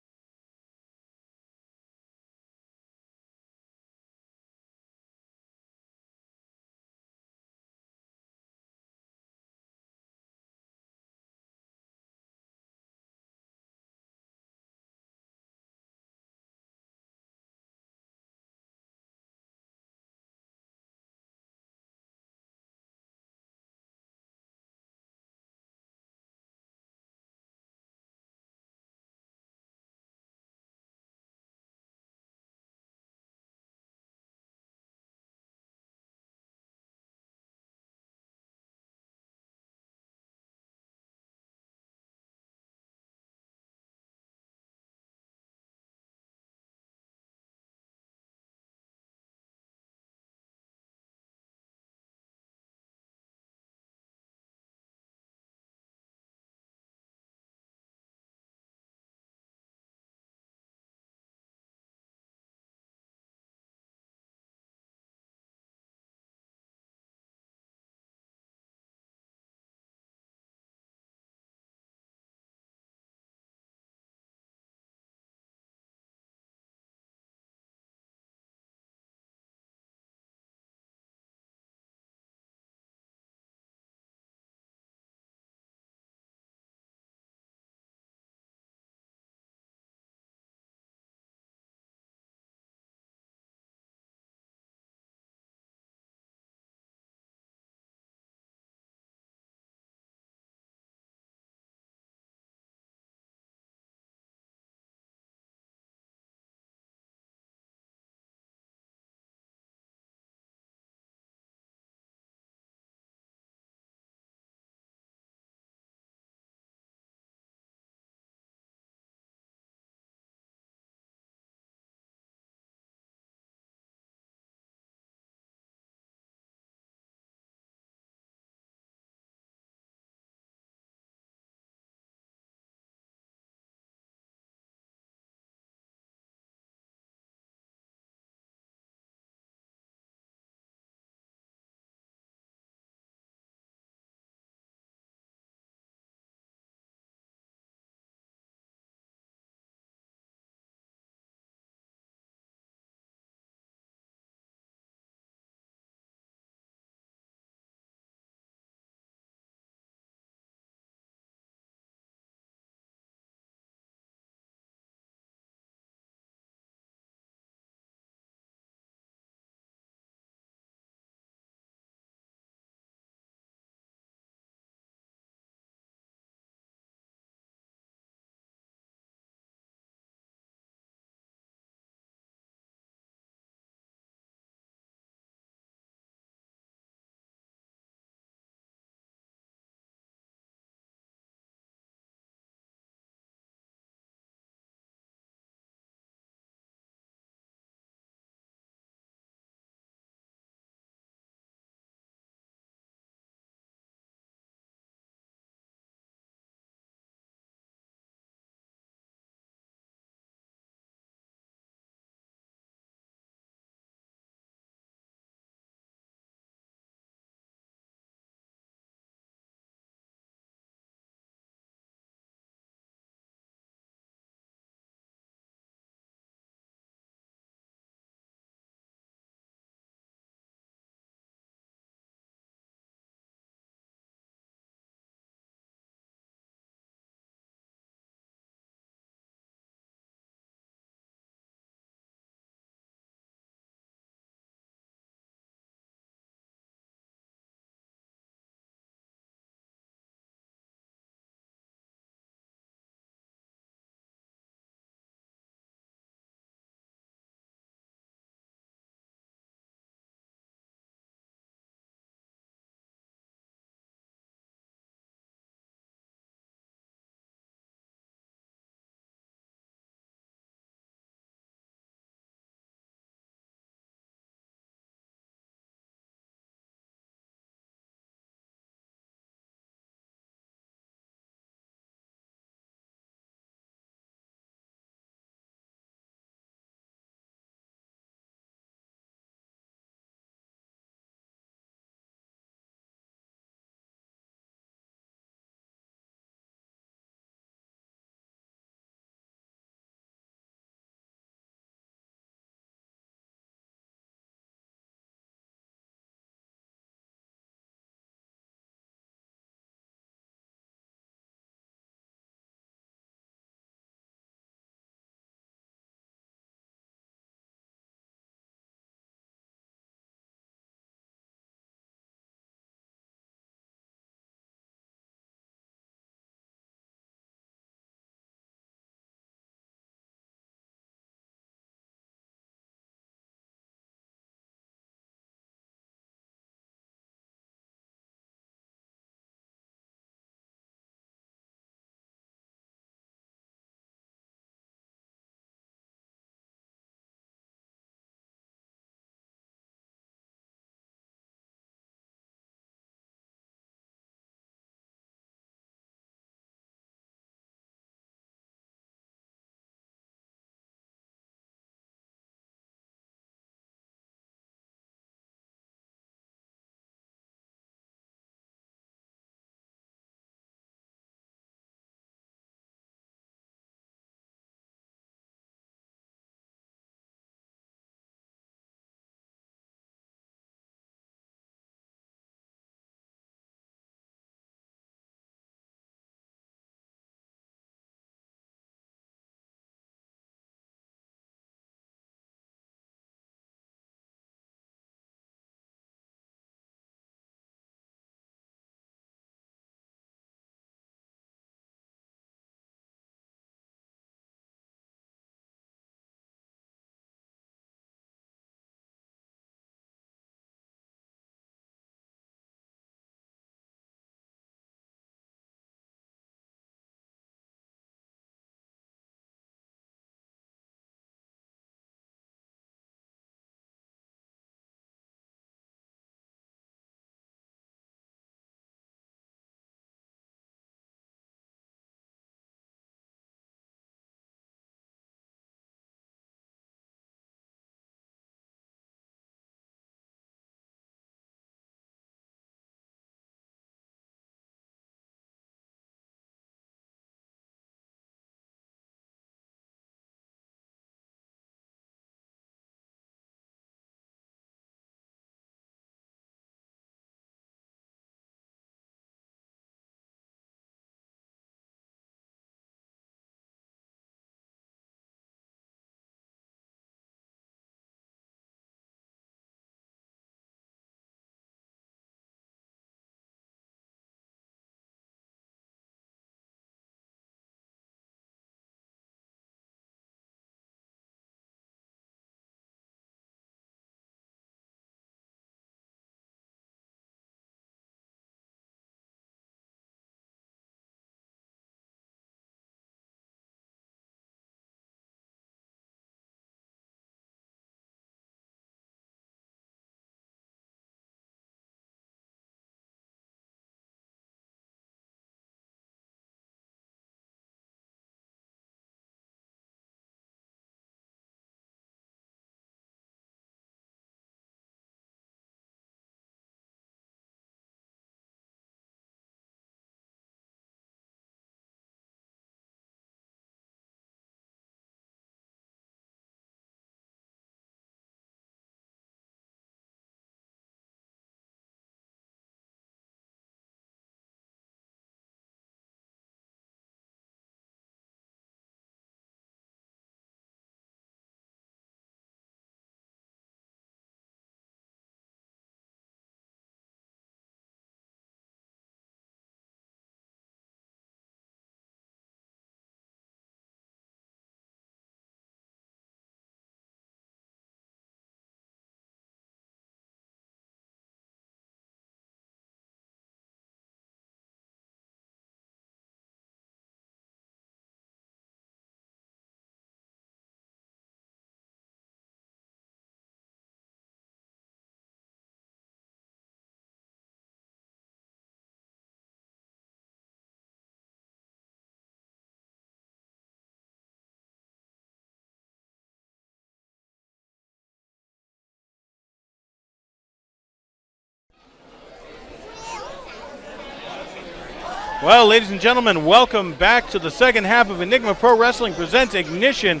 Well, ladies and gentlemen, welcome back to the second half of Enigma Pro Wrestling presents Ignition.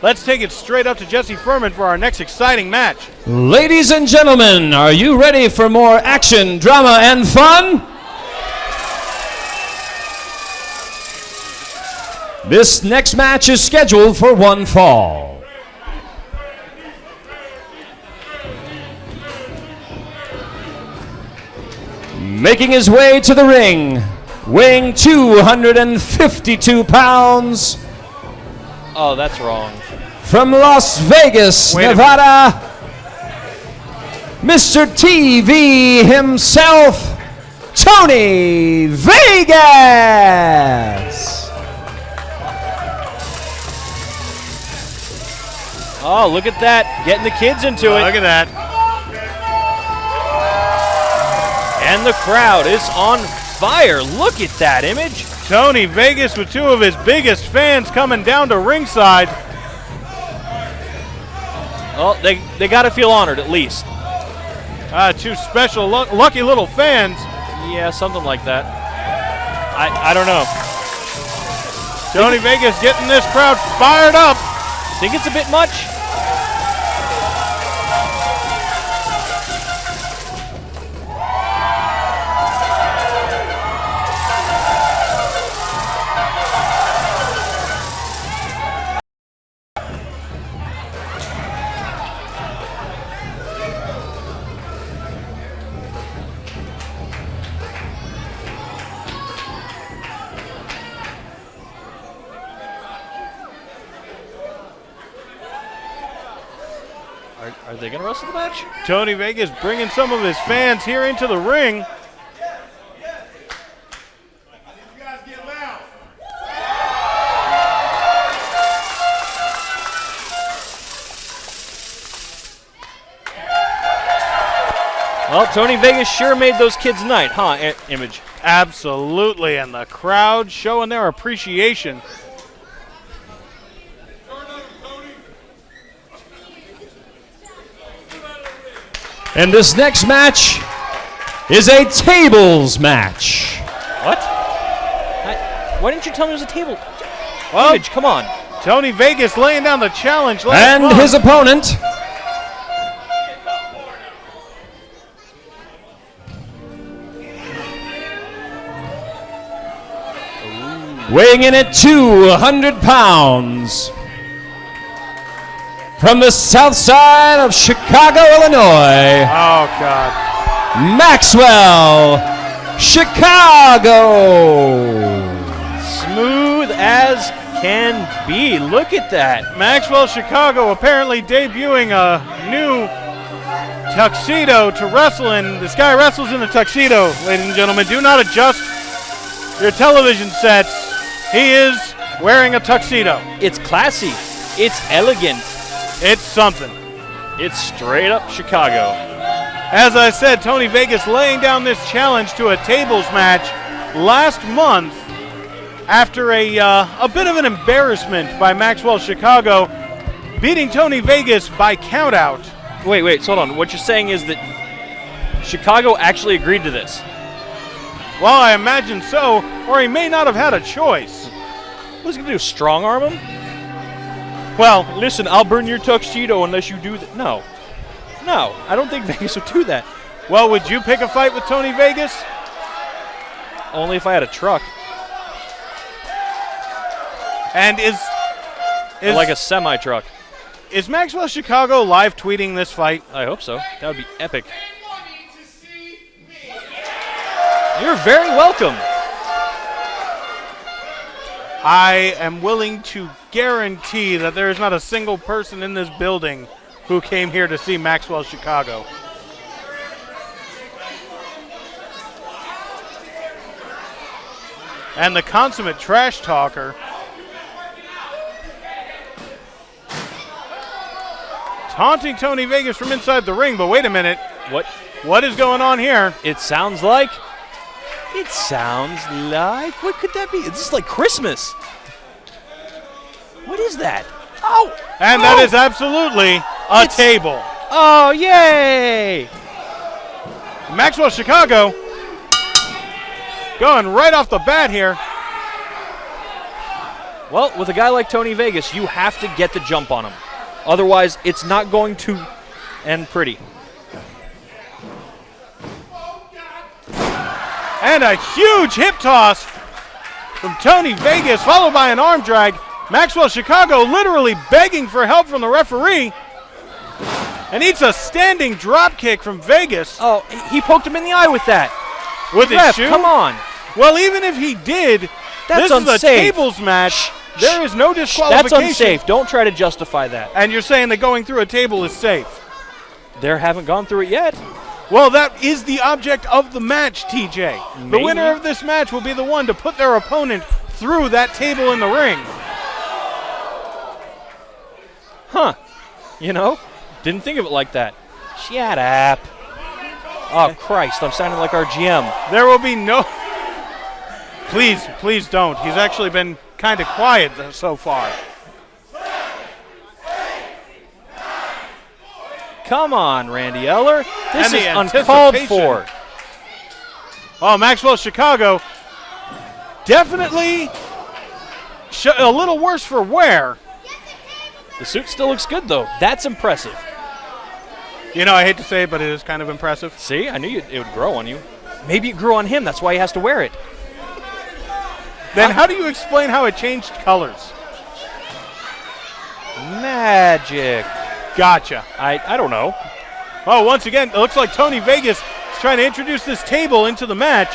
Let's take it straight up to Jesse Furman for our next exciting match. Ladies and gentlemen, are you ready for more action, drama, and fun? This next match is scheduled for one fall. Making his way to the ring, weighing 252 pounds. Oh, that's wrong. From Las Vegas, Nevada, Mr. TV himself, Tony Vegas. Oh, look at that. Getting the kids into it. Look at that. And the crowd is on fire. Look at that image. Tony Vegas with two of his biggest fans coming down to ringside. Oh, they got to feel honored at least. Two special lucky little fans. Yeah, something like that. I don't know. Tony Vegas getting this crowd fired up. Think it's a bit much? Are they going to wrestle the match? Tony Vegas bringing some of his fans here into the ring. Well, Tony Vegas sure made those kids' night, huh, Image? Absolutely, and the crowd showing their appreciation. And this next match is a tables match. What? Why didn't you tell me it was a table? Well, Image, come on. Tony Vegas laying down the challenge last And month. his opponent, weighing in at 200 pounds, from the south side of Chicago, Illinois, Oh, God. Maxwell, Chicago. Smooth as can be. Look at that. Maxwell, Chicago, apparently debuting a new tuxedo to wrestle in. This guy wrestles in a tuxedo, ladies and gentlemen. Do not adjust your television sets. He is wearing a tuxedo. It's classy. It's elegant. It's something. It's straight up Chicago. As I said, Tony Vegas laying down this challenge to a tables match last month after a bit of an embarrassment by Maxwell Chicago, beating Tony Vegas by countout. Wait, hold on. What you're saying is that Chicago actually agreed to this? Well, I imagine so, or he may not have had a choice. What's he going to do, strong arm him? Well, Listen, I'll burn your tuxedo unless you do that. No, I don't think Vegas would do that. well, would you pick a fight with Tony Vegas? Only if I had a truck. And is Or like a semi-truck. is Maxwell Chicago live tweeting this fight? I hope so. That would be epic. You're very welcome. I am willing to guarantee that there is not a single person in this building who came here to see Maxwell Chicago. And the consummate trash talker taunting Tony Vegas from inside the ring, but wait a minute. What is going on here? It sounds like. What could that be? Is this like Christmas? What is that? Oh! And that is absolutely a table. Oh, yay! Maxwell Chicago going right off the bat here. Well, with a guy like Tony Vegas, you have to get the jump on him. Otherwise, it's not going to end pretty. And a huge hip toss from Tony Vegas, followed by an arm drag. Maxwell Chicago literally begging for help from the referee. And eats a standing drop kick from Vegas. Oh, he poked him in the eye with that. With his shoe? Come on. Well, even if he did, That's this unsafe. is a tables match. There is no disqualification. That's unsafe. Don't try to justify that. And you're saying that going through a table is safe? They haven't gone through it yet. Well, that is the object of the match, TJ. Maybe. The winner of this match will be the one to put their opponent through that table in the ring. Huh. You know, didn't think of it like that. Shut up. Oh, Christ, I'm sounding like our GM. There will be no... Please don't. He's actually been kind of quiet so far. Come on, Randy Eller. This And the is uncalled anticipation. for. Oh, Maxwell Chicago definitely a little worse for wear. The suit still looks good, though. That's impressive. You know, I hate to say it, but it is kind of impressive. See, I knew it would grow on you. Maybe it grew on him. That's why he has to wear it. Then how do you explain how it changed colors? Magic. Gotcha. I don't know. Oh, once again, it looks like Tony Vegas is trying to introduce this table into the match.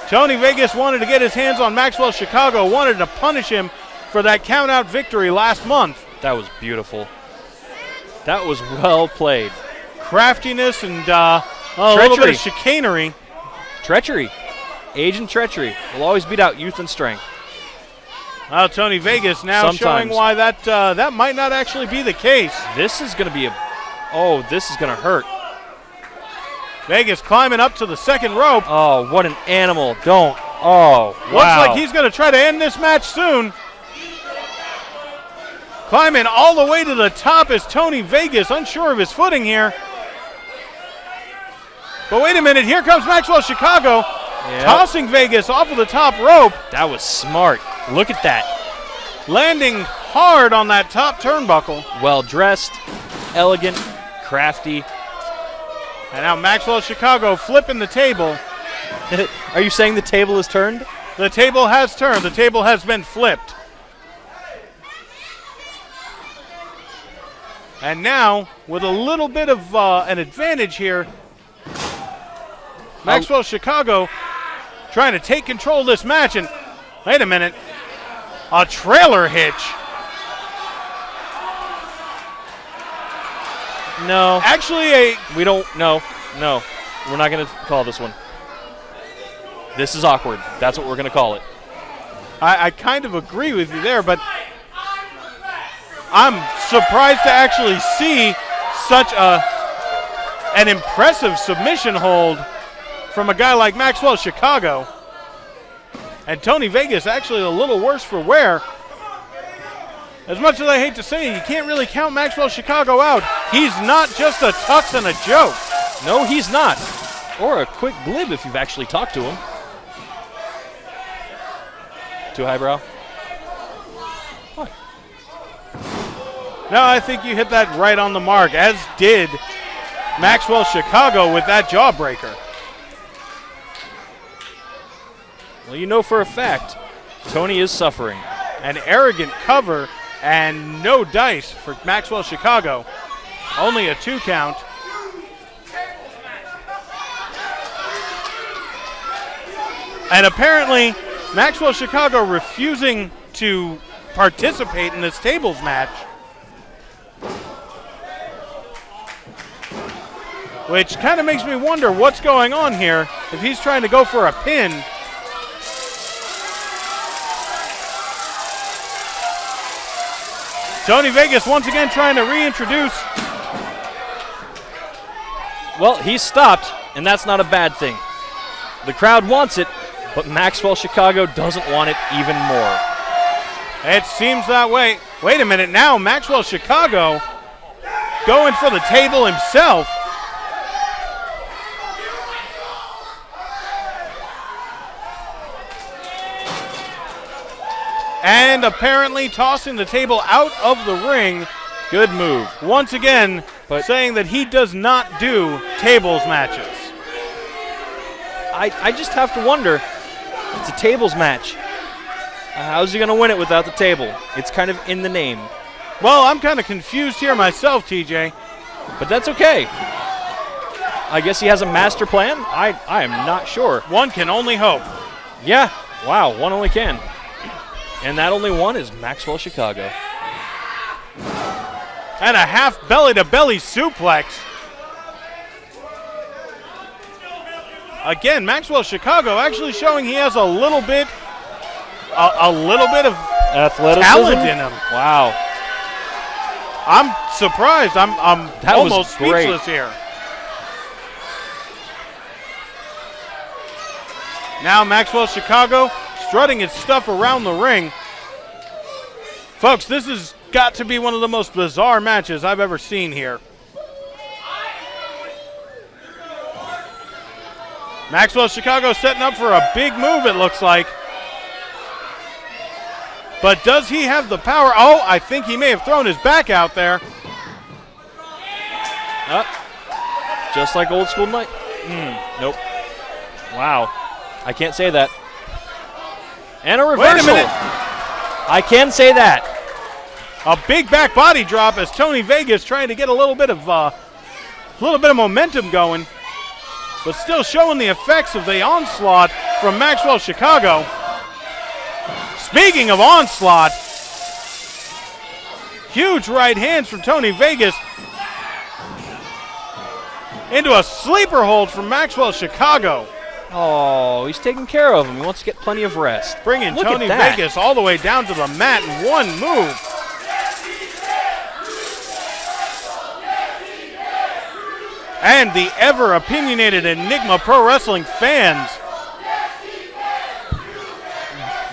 Tony Vegas wanted to get his hands on Maxwell Chicago, wanted to punish him for that count-out victory last month. That was beautiful. That was well played. Craftiness and a little bit of chicanery. Treachery. Age and treachery will always beat out youth and strength. Well, Tony Vegas now Sometimes. showing why that might not actually be the case. This is going to be this is going to hurt. Vegas climbing up to the second rope. Oh, what an animal. Don't. Oh, wow. Looks like he's going to try to end this match soon. Climbing all the way to the top is Tony Vegas, unsure of his footing here. But wait a minute, here comes Maxwell Chicago, tossing Vegas off of the top rope. That was smart. Look at that. Landing hard on that top turnbuckle. Well dressed, elegant, crafty. And now Maxwell Chicago flipping the table. Are you saying the table is turned? The table has turned. The table has been flipped. And now, with a little bit of an advantage here, Maxwell Chicago trying to take control of this match. And wait a minute, a trailer hitch. No. Actually, we don't. No. We're not going to call this one. This is awkward. That's what we're going to call it. I kind of agree with you there, but I'm surprised to actually see such an impressive submission hold from a guy like Maxwell Chicago. And Tony Vegas actually a little worse for wear. As much as I hate to say it, you can't really count Maxwell Chicago out. He's not just a tux and a joke. No, he's not. Or a quick glib if you've actually talked to him. Too highbrow? What? No, I think you hit that right on the mark, as did Maxwell Chicago with that jawbreaker. Well, you know for a fact, Tony is suffering. An arrogant cover and no dice for Maxwell Chicago. Only a 2 count. And apparently, Maxwell Chicago refusing to participate in this tables match. Which kind of makes me wonder what's going on here if he's trying to go for a pin. Tony Vegas once again trying to reintroduce. Well, he's stopped, and that's not a bad thing. The crowd wants it, but Maxwell Chicago doesn't want it even more. It seems that way. Wait a minute, now Maxwell Chicago going for the table himself. And apparently tossing the table out of the ring. Good move. Once again, saying that he does not do tables matches. I just have to wonder, it's a tables match. How's he going to win it without the table? It's kind of in the name. Well, I'm kind of confused here myself, TJ. But that's okay. I guess he has a master plan? I am not sure. One can only hope. Yeah, wow, one only can. And that only one is Maxwell Chicago. And a half belly-to-belly suplex. Again, Maxwell Chicago actually showing he has a little bit of athleticism, talent in him. Wow. I'm surprised. I'm almost speechless here. Now Maxwell Chicago strutting his stuff around the ring. Folks, this has got to be one of the most bizarre matches I've ever seen here. Maxwell Chicago setting up for a big move, it looks like. But does he have the power? Oh, I think he may have thrown his back out there. Just like old school night. Nope. Wow. I can't say that. And a reversal. Wait a minute. I can say that. A big back body drop as Tony Vegas trying to get a little bit of momentum going, but still showing the effects of the onslaught from Maxwell Chicago. Speaking of onslaught, huge right hands from Tony Vegas into a sleeper hold from Maxwell Chicago. Oh, he's taking care of him. He wants to get plenty of rest. Bringing Tony Vegas all the way down to the mat in one move. And the ever opinionated Enigma Pro Wrestling fans.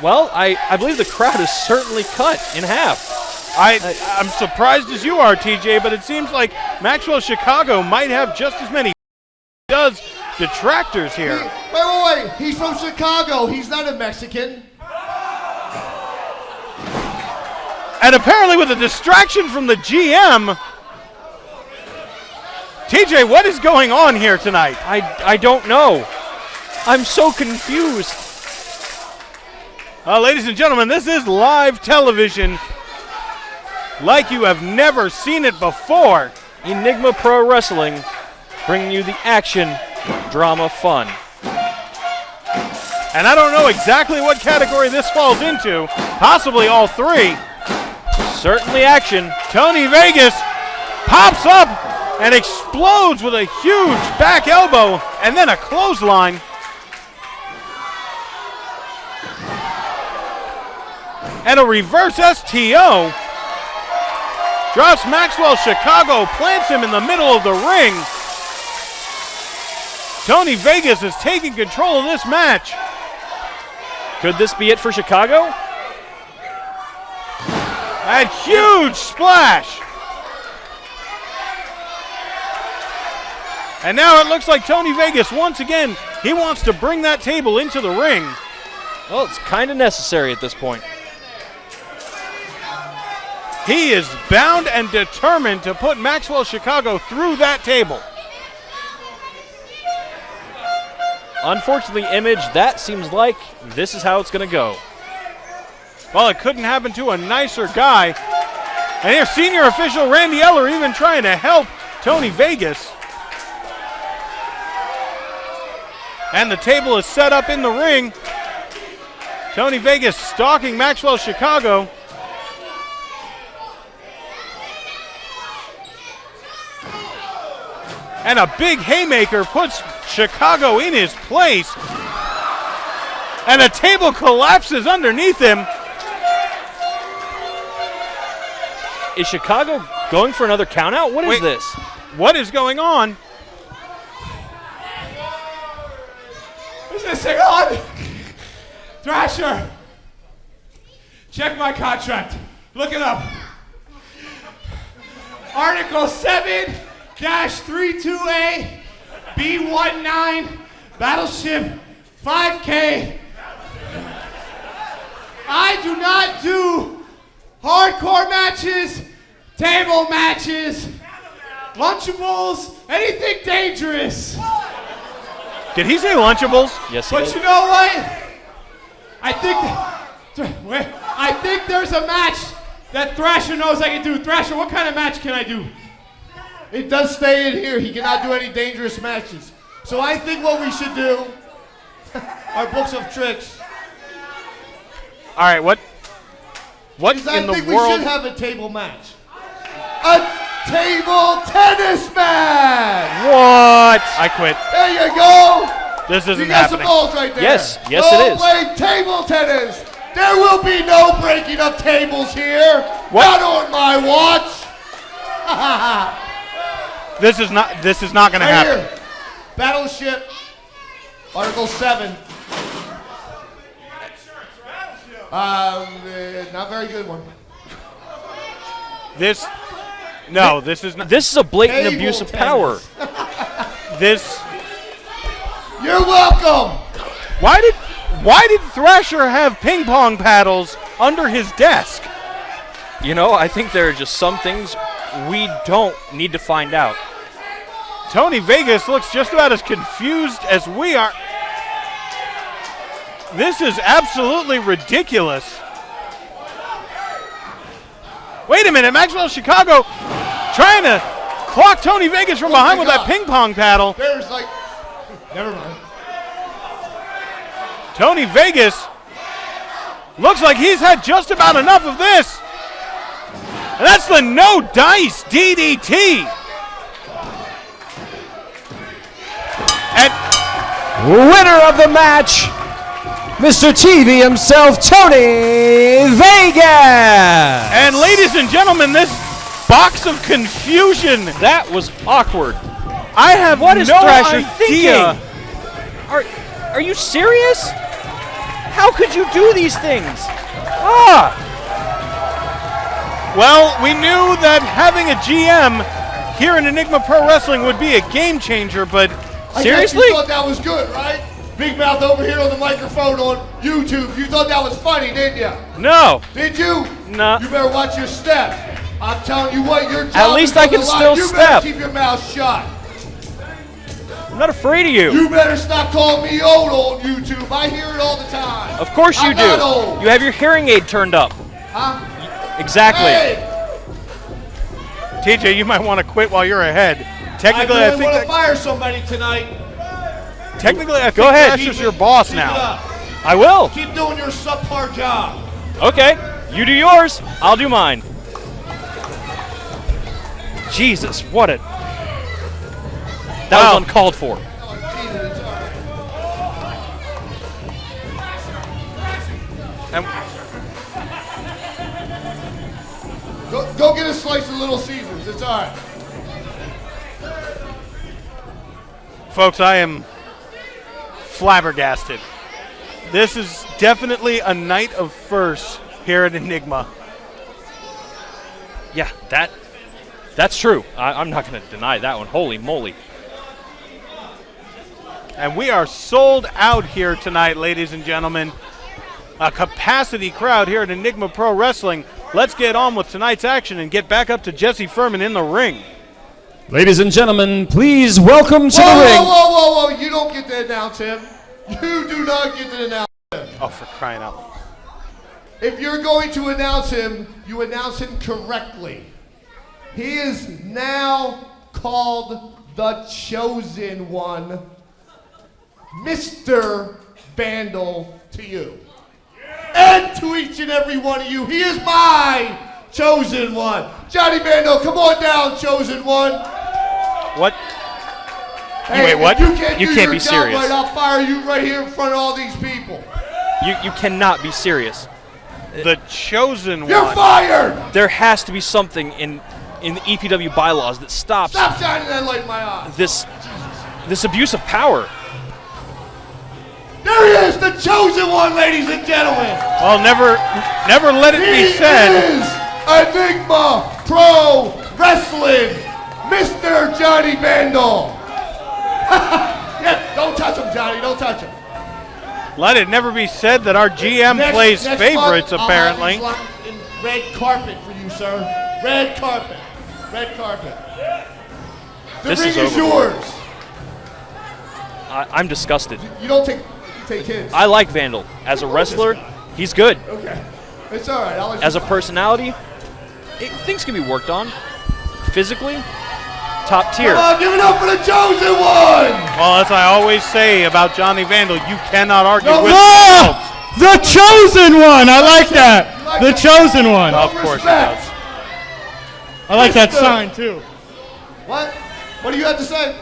Well, I believe the crowd is certainly cut in half. I'm surprised as you are, TJ, but it seems like Maxwell Chicago might have just as many detractors here. Wait. He's from Chicago. He's not a Mexican. And apparently with a distraction from the GM. TJ, what is going on here tonight? I don't know. I'm so confused. Ladies and gentlemen, this is live television like you have never seen it before. Enigma Pro Wrestling, bringing you the action, drama, fun. And I don't know exactly what category this falls into. Possibly all three. Certainly action. Tony Vegas pops up and explodes with a huge back elbow and then a clothesline. And a reverse STO. Drops Maxwell Chicago, plants him in the middle of the ring. Tony Vegas is taking control of this match. Could this be it for Chicago? A huge splash. And now it looks like Tony Vegas, once again, he wants to bring that table into the ring. Well, it's kind of necessary at this point. He is bound and determined to put Maxwell Chicago through that table. Unfortunately, Image, that seems like this is how it's going to go. Well, it couldn't happen to a nicer guy. And here's senior official Randy Eller even trying to help Tony Vegas. And the table is set up in the ring. Tony Vegas stalking Maxwell Chicago. And a big haymaker puts Chicago in his place. And a table collapses underneath him. Is Chicago going for another countout? What is this? What is going on? Is this thing on? Thrasher, check my contract. Look it up. Article 7-32A, B19, Battleship 5K. I do not do hardcore matches, table matches, Lunchables, anything dangerous. Did he say Lunchables? Yes, he But did. you know what? I think there's a match that Thrasher knows I can do. Thrasher, what kind of match can I do? It does stay in here. He cannot do any dangerous matches. So I think what we should do, our books of tricks. All right, what is I in the think we world? should have a table match. A table tennis match. What? I quit. There you go. This isn't You got happening. some balls right there. Yes, it Go is. play table tennis. There will be no breaking of tables here. What? Not on my watch. This is not going to Right happen. here. Battleship, Article 7. Not very good one. This is not. This is a blatant Table abuse of tennis. power. This. You're welcome. Why did Thrasher have ping pong paddles under his desk? You know, I think there are just some things we don't need to find out. Tony Vegas looks just about as confused as we are. This is absolutely ridiculous. Wait a minute, Maxwell Chicago trying to clock Tony Vegas from behind with that ping pong paddle. There's like, never mind. Tony Vegas looks like he's had just about enough of this. And that's the no dice DDT. And Winner of the match, Mr. TV himself, Tony Vegas. And ladies and gentlemen, this box of confusion. That was awkward. I have What is no Thrasher idea. thinking? Are you serious? How could you do these things? Well, we knew that having a GM here in Enigma Pro Wrestling would be a game changer, but I Seriously? guess you thought that was good, right? Big Mouth over here on the microphone on YouTube. You thought that was funny, didn't you? No. Did you? No. You better watch your step. I'm telling you what, your job At least is on I can the line. still You step. better keep your mouth shut. I'm not afraid of you. You better stop calling me old on YouTube. I hear it all the time. Of course you I'm do. not old. You have your hearing aid turned up. Huh? Exactly. Hey, TJ, you might want to quit while you're ahead. I Technically, really I think want to that, fire somebody tonight. technically, I think Go ahead. Thrasher's your boss Keep it now. up. I will. Keep doing your subpar job. Okay. You do yours. I'll do mine. Jesus, what a... That Wow. was uncalled for. Oh, Jesus, it's all right. And Go get a slice of Little Caesars. It's all right. folks, I am flabbergasted. This is definitely a night of firsts here at Enigma. Yeah, that's true. I'm not going to deny that one. Holy moly. And we are sold out here tonight, ladies and gentlemen. A capacity crowd here at Enigma Pro Wrestling. Let's get on with tonight's action and get back up to Jesse Furman in the ring. Ladies and gentlemen, please welcome to the Whoa, ring. whoa. You don't get to announce him. You do not get to announce him. Oh, for crying out loud. If you're going to announce him, you announce him correctly. He is now called the Chosen One, Mr. Vandal to you. And to each and every one of you, he is my Chosen One. Johnny Vandal, come on down, Chosen One. What? Hey, Wait, what? If you can't You do can't your be job serious. right, I'll fire you right here in front of all these people. You cannot be serious. The Chosen You're One. fired! There has to be something in the EPW bylaws that stops Stop shining that light in my eyes. this abuse of power. There he is, the Chosen One, ladies and gentlemen. Well, never let it He be said. is Enigma Pro Wrestling, Mr. Johnny Vandal. Yeah, don't touch him, Johnny, don't touch him. Let it never be said that our GM plays favorites, apparently. Red carpet for you, sir. Red carpet. Red carpet. The ring is yours. I'm disgusted. You don't take hits. I like Vandal. As a wrestler, he's good. Okay. It's all right. I'll let you As a personality, things can be worked on. Physically, top tier. Come on, give it up for the chosen one! Well, as I always say about Johnny Vandal, you cannot argue with The chosen one! I like that. The chosen one. Of course he does. I like that sign, too. What? What do you have to say?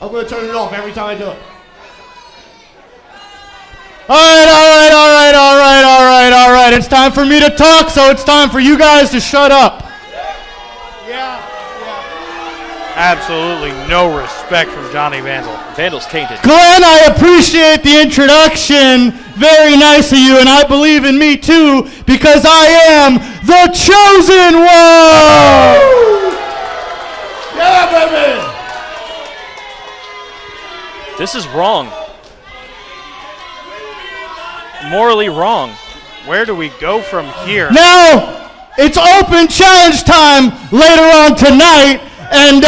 I'm going to turn it off every time I do it. All right. It's time for me to talk, so it's time for you guys to shut up. Yeah. Absolutely no respect from Johnny Vandal. Vandal's tainted. Glenn, I appreciate the introduction. Very nice of you, and I believe in me too, because I am the chosen one! Yeah, baby! This is wrong. Morally wrong. Where do we go from here? Now, it's open challenge time later on tonight, and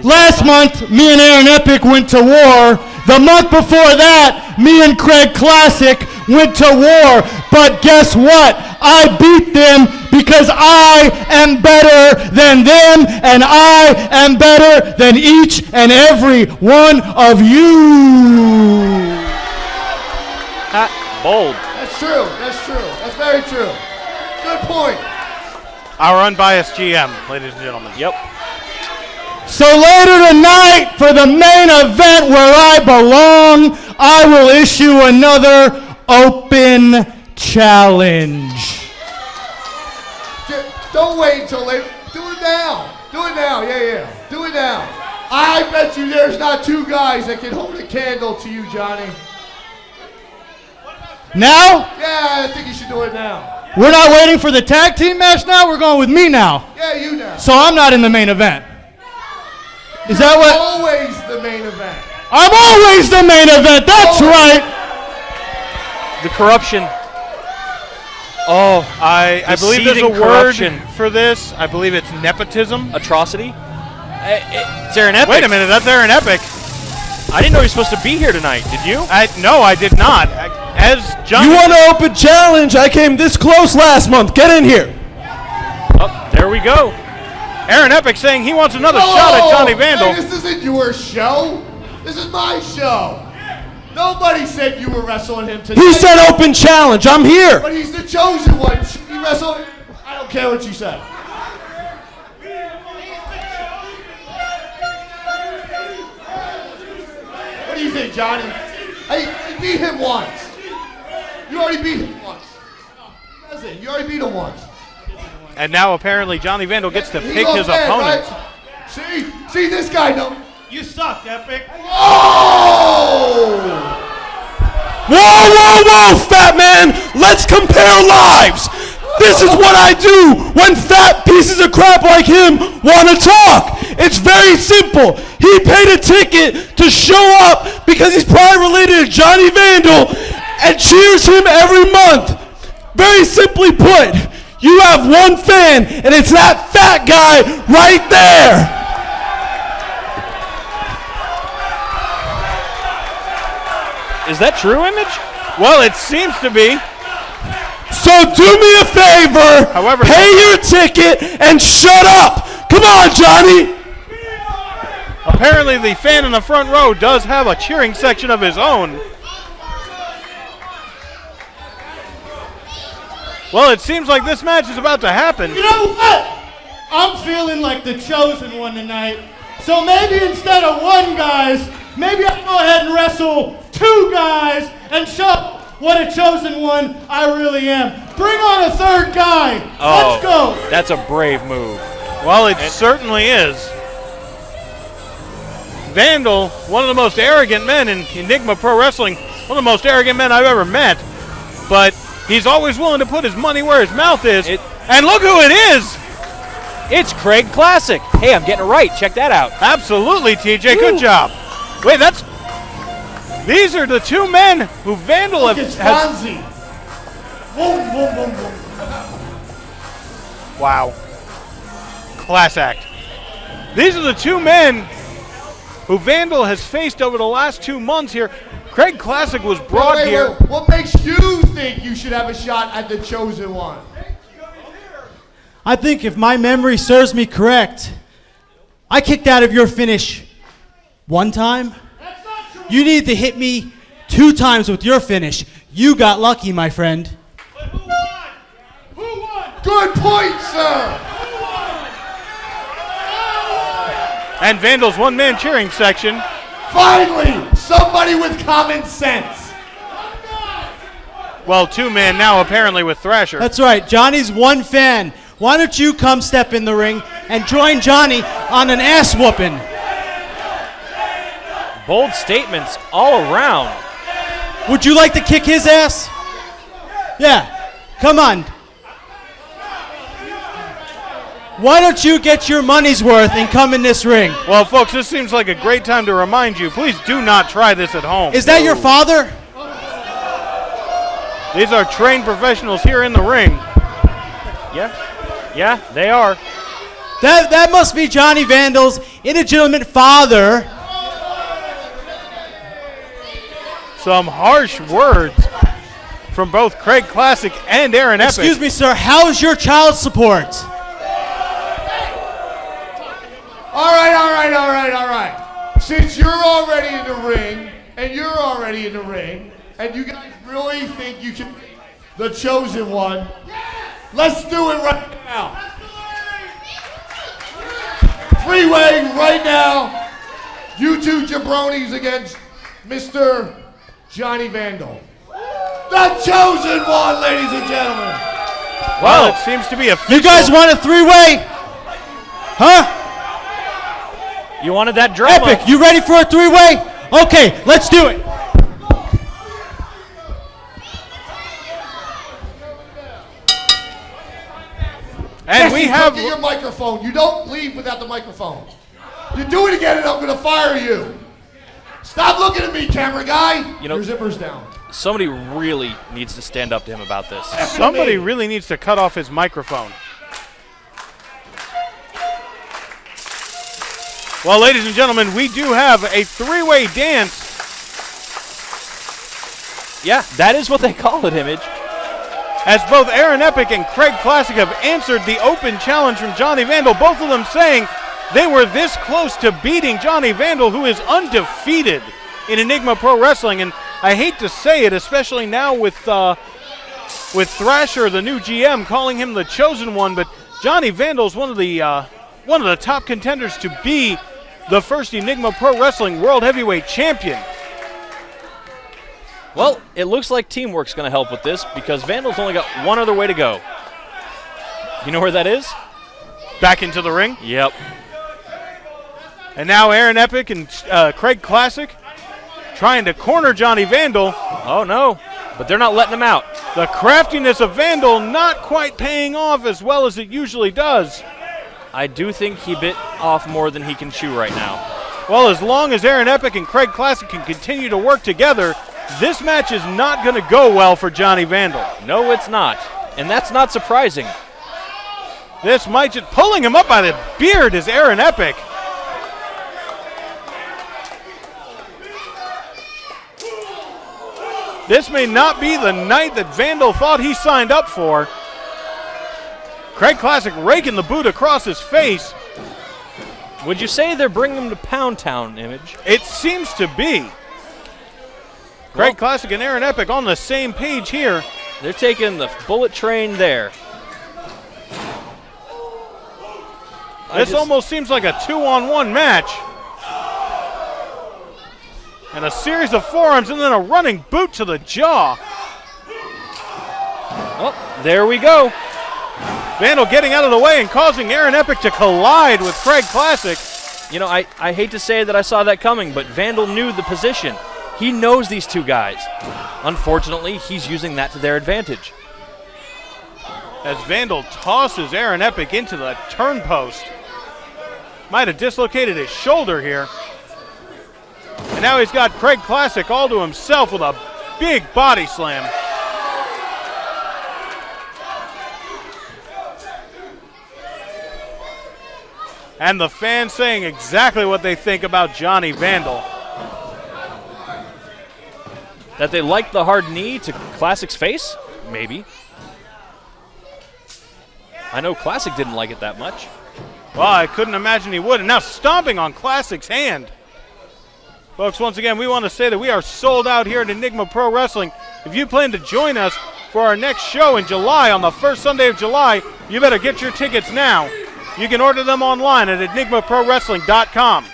last month, me and Aaron Epic went to war. The month before that, me and Craig Classic went to war. But guess what? I beat them because I am better than them, and I am better than each and every one of you. Bold. That's true. That's very true. Good point. Our unbiased GM, ladies and gentlemen. Yep. So later tonight, for the main event where I belong, I will issue another open challenge. Don't wait until later. Do it now. Yeah. Do it now. I bet you there's not two guys that can hold a candle to you, Johnny. Now? Yeah, I think you should do it now. We're not waiting for the tag team match now? We're going with me now. Yeah, you now. So I'm not in the main event. Is that what? Always the main event. I'm always the main event. That's right. The corruption. Oh, I believe there's a corruption. word for this. I believe it's nepotism. Atrocity. It's Aaron Epic. Wait a minute, that's Aaron Epic. I didn't know he was supposed to be here tonight. Did you? No, I did not. As Johnny. You want an open challenge? I came this close last month. Get in here. Oh, there we go. Aaron Epic saying he wants another shot at Johnny Vandal. Hey, this isn't your show. This is my show. Nobody said you were wrestling him tonight. He said open challenge. I'm here. But he's the chosen one. Should he wrestle? I don't care what you said. What do you think, Johnny? Hey, you beat him once. You already beat him once. You already beat him once. And now apparently Johnny Vandal gets to pick his dead, opponent. Right? See this guy, no? You suck, Epic. Oh! Whoa, fat man! Let's compare lives! This is what I do when fat pieces of crap like him want to talk. It's very simple. He paid a ticket to show up because he's probably related to Johnny Vandal and cheers him every month. Very simply put, you have one fan, and it's that fat guy right there. Is that true, Image? Well, it seems to be. So do me a favor, However, pay your ticket and shut up. Come on, Johnny. Apparently the fan in the front row does have a cheering section of his own. Well, it seems like this match is about to happen. You know what? I'm feeling like the chosen one tonight. So maybe instead of one guys, maybe I'll go ahead and wrestle two guys and show what a chosen one I really am. Bring on a third guy. Let's go. That's a brave move. Well, it certainly is. Vandal, one of the most arrogant men in Enigma Pro Wrestling, one of the most arrogant men I've ever met. But he's always willing to put his money where his mouth is. And look who it is! It's Craig Classic. Hey, I'm getting it right. Check that out. Absolutely, TJ. Good job. Wait, that's These are the two men who Vandal Look, it's Ramsey. Boom, boom, boom, boom. Wow. Class act. These are the two men who Vandal has faced over the last 2 months here. Craig Classic was brought here. What makes you think you should have a shot at the Chosen One? I think if my memory serves me correct, I kicked out of your finish 1 time. You need to hit me 2 times with your finish. You got lucky, my friend. But who won? Who won? Good point, sir. And Vandal's one-man cheering section. Finally, somebody with common sense. Well, 2-man now apparently with Thrasher. That's right. Johnny's one fan. Why don't you come step in the ring and join Johnny on an ass whooping? Bold statements all around. Would you like to kick his ass? Yeah. Come on. Why don't you get your money's worth and come in this ring? Well, folks, this seems like a great time to remind you, please do not try this at home. Is that your father? These are trained professionals here in the ring. Yeah, they are. That must be Johnny Vandal's illegitimate father. Some harsh words from both Craig Classic and Aaron Epic. Excuse me, sir, how's your child support? All right. Since you're already in the ring, and you're already in the ring, and you guys really think you can be the Chosen One, let's do it right now. Freeway right now. You two jabronis against Mr. Johnny Vandal. The Chosen One, ladies and gentlemen. Well, it seems to be official. You guys want a 3-way? Huh? You wanted that drama. Epic, you ready for a 3-way? Okay, let's do it. And we have Look at your microphone. You don't leave without the microphone. You do it again and I'm going to fire you. Stop looking at me, camera guy. You know, your zipper's down. Somebody really needs to stand up to him about this. somebody really needs to cut off his microphone. Well, ladies and gentlemen, we do have a 3-way dance. Yeah, that is what they call it, Image. As both Aaron Epic and Craig Classic have answered the open challenge from Johnny Vandal, both of them saying they were this close to beating Johnny Vandal, who is undefeated in Enigma Pro Wrestling. And I hate to say it, especially now with Thrasher, the new GM, calling him the Chosen One, but Johnny Vandal is one of the top contenders to be the first Enigma Pro Wrestling World Heavyweight Champion. Well, it looks like teamwork's going to help with this because Vandal's only got one other way to go. You know where that is? Back into the ring. Yep. And now Aaron Epic and Craig Classic trying to corner Johnny Vandal. Oh, no. But they're not letting him out. The craftiness of Vandal not quite paying off as well as it usually does. I do think he bit off more than he can chew right now. Well, as long as Aaron Epic and Craig Classic can continue to work together, this match is not going to go well for Johnny Vandal. No, it's not. And that's not surprising. This might just pulling him up by the beard is Aaron Epic. This may not be the night that Vandal thought he signed up for. Craig Classic raking the boot across his face. Would you say they're bringing him to Pound Town, Image? It seems to be. Craig Classic and Aaron Epic on the same page here. They're taking the bullet train there. This almost seems like a 2-on-1 match. And a series of forearms and then a running boot to the jaw. Oh, there we go. Vandal getting out of the way and causing Aaron Epic to collide with Craig Classic. You know, I hate to say that I saw that coming, but Vandal knew the position. He knows these two guys. Unfortunately, he's using that to their advantage. As Vandal tosses Aaron Epic into the turnpost. Might have dislocated his shoulder here. And now he's got Craig Classic all to himself with a big body slam. And the fans saying exactly what they think about Johnny Vandal. That they like the hard knee to Classic's face? Maybe. I know Classic didn't like it that much. Well, I couldn't imagine he would. And now stomping on Classic's hand. Folks, once again, we want to say that we are sold out here at Enigma Pro Wrestling. If you plan to join us for our next show in July, on the first Sunday of July, you better get your tickets now. You can order them online at enigmaprowrestling.com.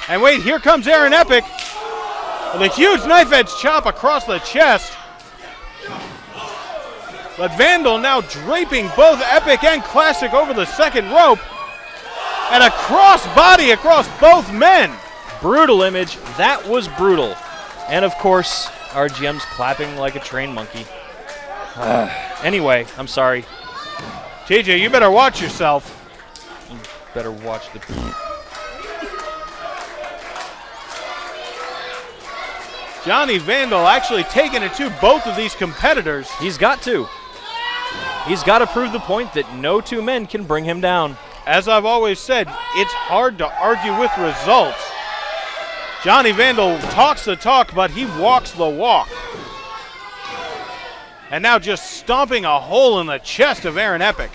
And wait, here comes Aaron Epic with a huge knife-edge chop across the chest. But Vandal now draping both Epic and Classic over the second rope. And a cross body across both men. Brutal image. That was brutal. And of course, our GM's clapping like a trained monkey. Anyway, I'm sorry. TJ, you better watch yourself. You better watch the... Johnny Vandal actually taking it to both of these competitors. He's got to. He's got to prove the point that no two men can bring him down. As I've always said, it's hard to argue with results. Johnny Vandal talks the talk, but he walks the walk. And now just stomping a hole in the chest of Aaron Epic.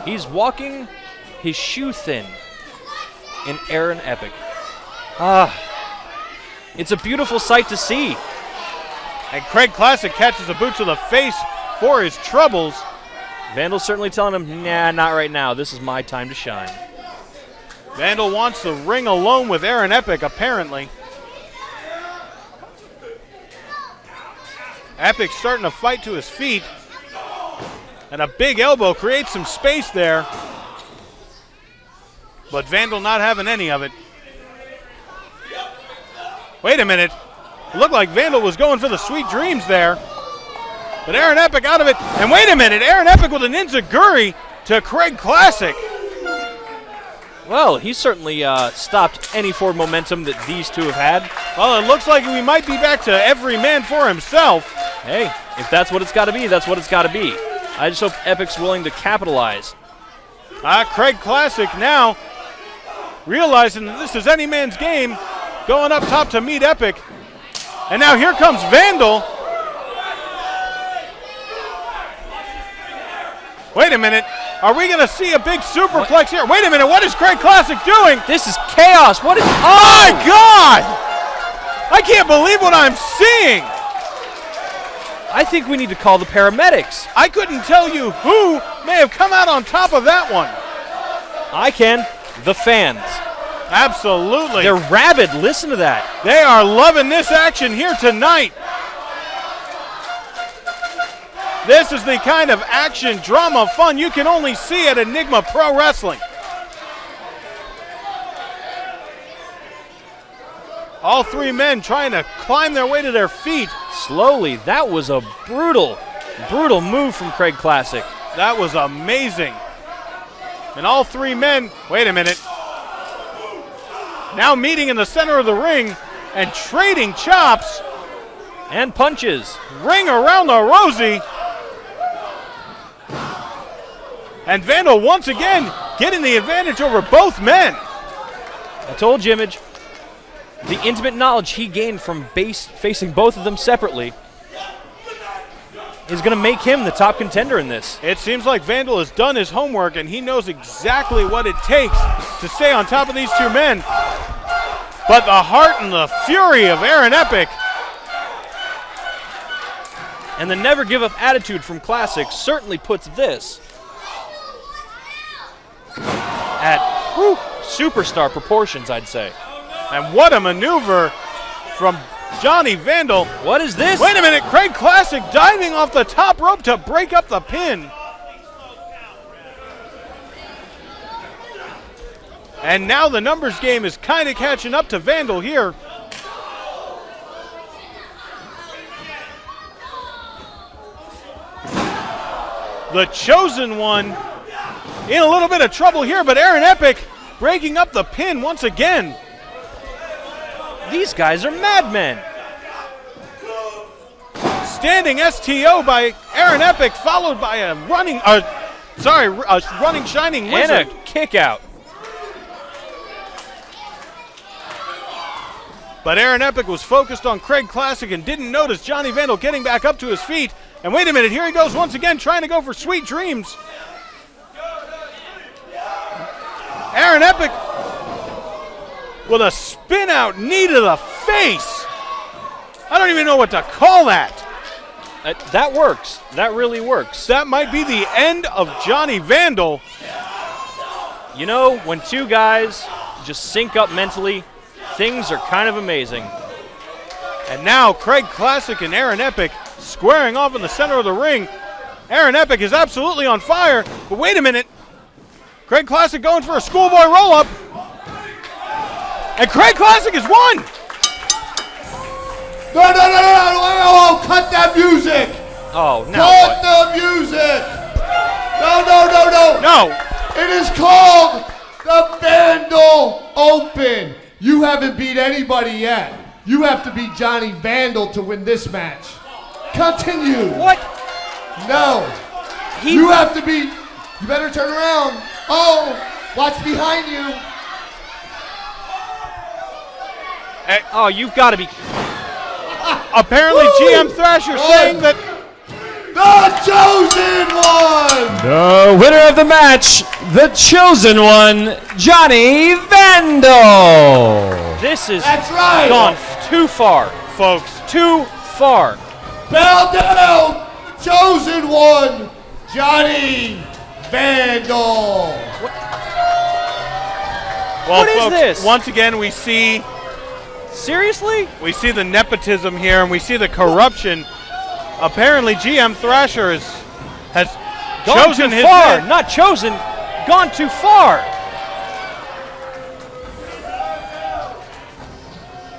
He's walking his shoe thin in Aaron Epic. It's a beautiful sight to see. And Craig Classic catches a boot to the face for his troubles. Vandal's certainly telling him, nah, not right now. This is my time to shine. Vandal wants the ring alone with Aaron Epic, apparently. Epic starting to fight to his feet. And a big elbow creates some space there. But Vandal not having any of it. Wait a minute. It looked like Vandal was going for the sweet dreams there. But Aaron Epic out of it. And wait a minute. Aaron Epic with an enziguri to Craig Classic. Well, he certainly stopped any forward momentum that these two have had. Well, it looks like we might be back to every man for himself. Hey, if that's what it's got to be, that's what it's got to be. I just hope Epic's willing to capitalize. Craig Classic now realizing that this is any man's game, going up top to meet Epic. And now here comes Vandal. Wait a minute. Are we going to see a big superplex here? Wait a minute. What is Craig Classic doing? This is chaos. What is... Oh, my God! I can't believe what I'm seeing. I think we need to call the paramedics. I couldn't tell you who may have come out on top of that one. I can. The fans. Absolutely. They're rabid. Listen to that. They are loving this action here tonight. This is the kind of action, drama, fun you can only see at Enigma Pro Wrestling. All three men trying to climb their way to their feet. Slowly. That was a brutal, brutal move from Craig Classic. That was amazing. And all three men, wait a minute, now meeting in the center of the ring and trading chops. And punches. Ring around the rosy. And Vandal once again getting the advantage over both men. I told you, Image, the intimate knowledge he gained from facing both of them separately is going to make him the top contender in this. It seems like Vandal has done his homework and he knows exactly what it takes to stay on top of these two men. But the heart and the fury of Aaron Epic and the never give up attitude from Classic certainly puts this at superstar proportions, I'd say. And what a maneuver from Johnny Vandal. What is this? Wait a minute, Craig Classic diving off the top rope to break up the pin. And now the numbers game is kind of catching up to Vandal here. The Chosen One in a little bit of trouble here, but Aaron Epic breaking up the pin once again. These guys are madmen. Standing STO by Aaron Epic, followed by a running Shining Wizard. And a kick out. But Aaron Epic was focused on Craig Classic and didn't notice Johnny Vandal getting back up to his feet. And wait a minute, here he goes once again trying to go for Sweet Dreams. Aaron Epic with a spin out knee to the face. I don't even know what to call that. That works. That really works. That might be the end of Johnny Vandal. You know, when two guys just sync up mentally, things are kind of amazing. And now Craig Classic and Aaron Epic squaring off in the center of the ring. Aaron Epic is absolutely on fire, but wait a minute. Craig Classic going for a schoolboy roll-up. And Craig Classic has won! No, cut that music! Oh, no. Cut the music! No. No! It is called the Vandal Open. You haven't beat anybody yet. You have to beat Johnny Vandal to win this match. Continue. What? No. You have to beat. You better turn around. Oh, watch behind you. Oh, you've got to be. Apparently GM Thrasher saying that the chosen one. The winner of the match, the chosen one, Johnny Vandal. This is That's right. gone too far, folks. too far. Bow down, chosen one, Johnny Vandal. Well, What is folks, this? once again we see Seriously? the nepotism here and we see the corruption. Apparently GM Thrasher has Gone chosen too his far. man. Not chosen. Gone too far.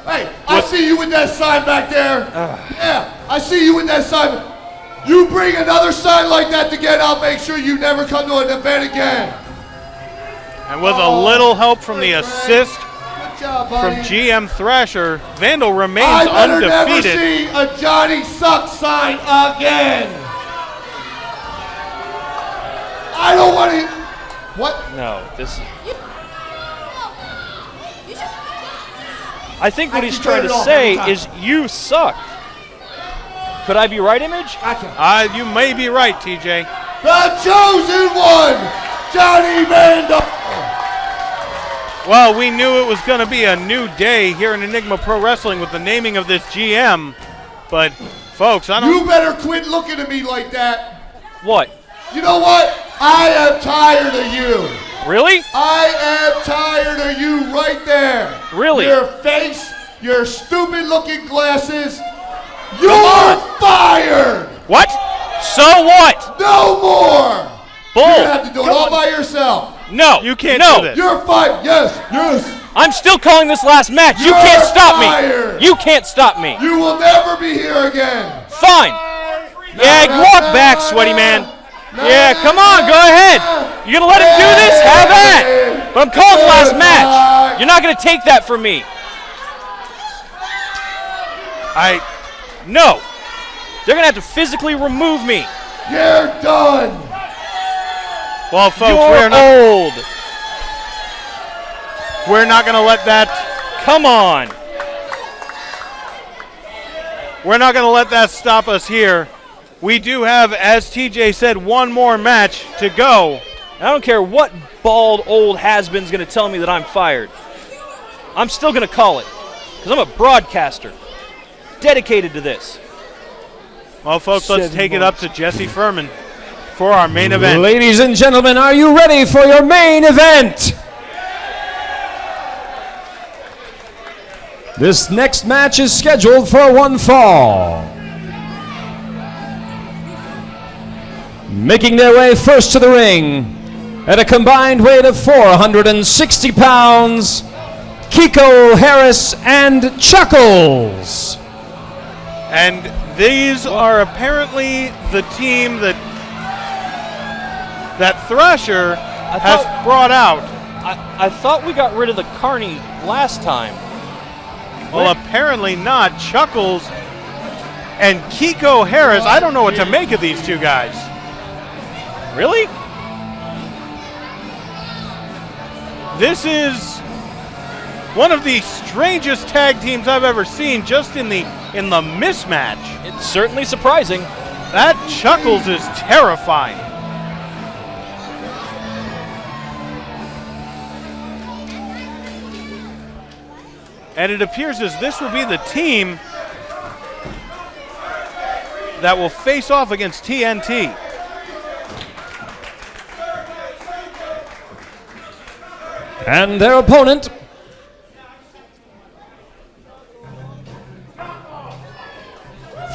Hey, I see you with that sign back there. Yeah, I see you with that sign. You bring another sign like that again, I'll make sure you never come to an event again. And with a little help from the assist Good job, from buddy. GM Thrasher, Vandal remains I better never undefeated. see a Johnny Sucks sign again. I don't want to. What? No, this. I think what he's trying to say is you suck. Could I be right, Image? You may be right, TJ. The chosen one, Johnny Vandal. Well, we knew it was going to be a new day here in Enigma Pro Wrestling with the naming of this GM. But, folks, I don't... You better quit looking at me like that. What? You know what? I am tired of you. Really? I am tired of you right there. Really? Your face, your stupid looking glasses. You're fired. What? So what? No more. Bull. You have to do it all by yourself. No. You can't no. do this. You're fired. Yes. I'm still calling this last match. You You're can't stop fired. me. You can't stop me. You will never be here again. Fine. Yeah, walk back, sweaty man. Yeah, come on, go ahead. You're going to let him do this? Have at. But I'm calling the last match. You're not going to take that from me. No. They're going to have to physically remove me. You're done. Well, folks, You're old. we're not going to let that... Come on. We're not going to let that stop us here. We do have, as TJ said, one more match to go. I don't care what bald old has-been's going to tell me that I'm fired. I'm still going to call it because I'm a broadcaster dedicated to this. Well, folks, let's take it up to Jesse Furman for our main event. Ladies and gentlemen, are you ready for your main event? This next match is scheduled for one fall. Making their way first to the ring at a combined weight of 460 pounds, KIKO, Harris, and Chuckles. And these are apparently the team that Thrasher has brought out. I thought we got rid of the Carney last time. Well, apparently not. Chuckles and KIKO Harris. I don't know what to make of these two guys. Really? This is one of the strangest tag teams I've ever seen, just in the mismatch. It's certainly surprising. That Chuckles is terrifying. And it appears as this will be the team that will face off against TNT. And their opponent,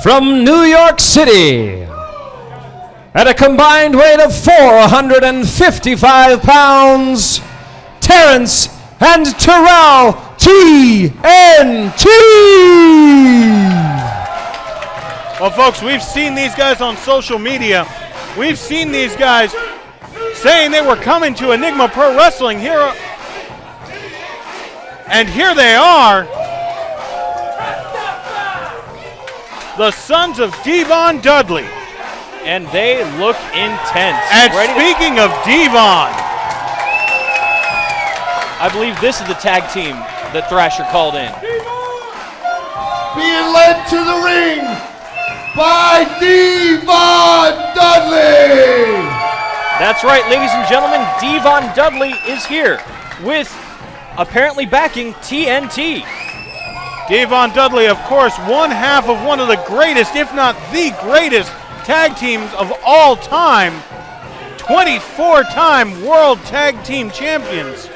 from New York City, at a combined weight of 455 pounds, Terrence and Terrell TNT. Well, folks, we've seen these guys on social media. We've seen these guys saying they were coming to Enigma Pro Wrestling here. And here they are. The sons of Devon Dudley. And they look intense. And speaking of Devon, I believe this is the tag team that Thrasher called in. Being led to the ring by Devon Dudley. That's right, ladies and gentlemen. Devon Dudley is here with apparently backing TNT. Devon Dudley, of course, one half of one of the greatest, if not the greatest, tag teams of all time. 24-time World Tag Team Champions.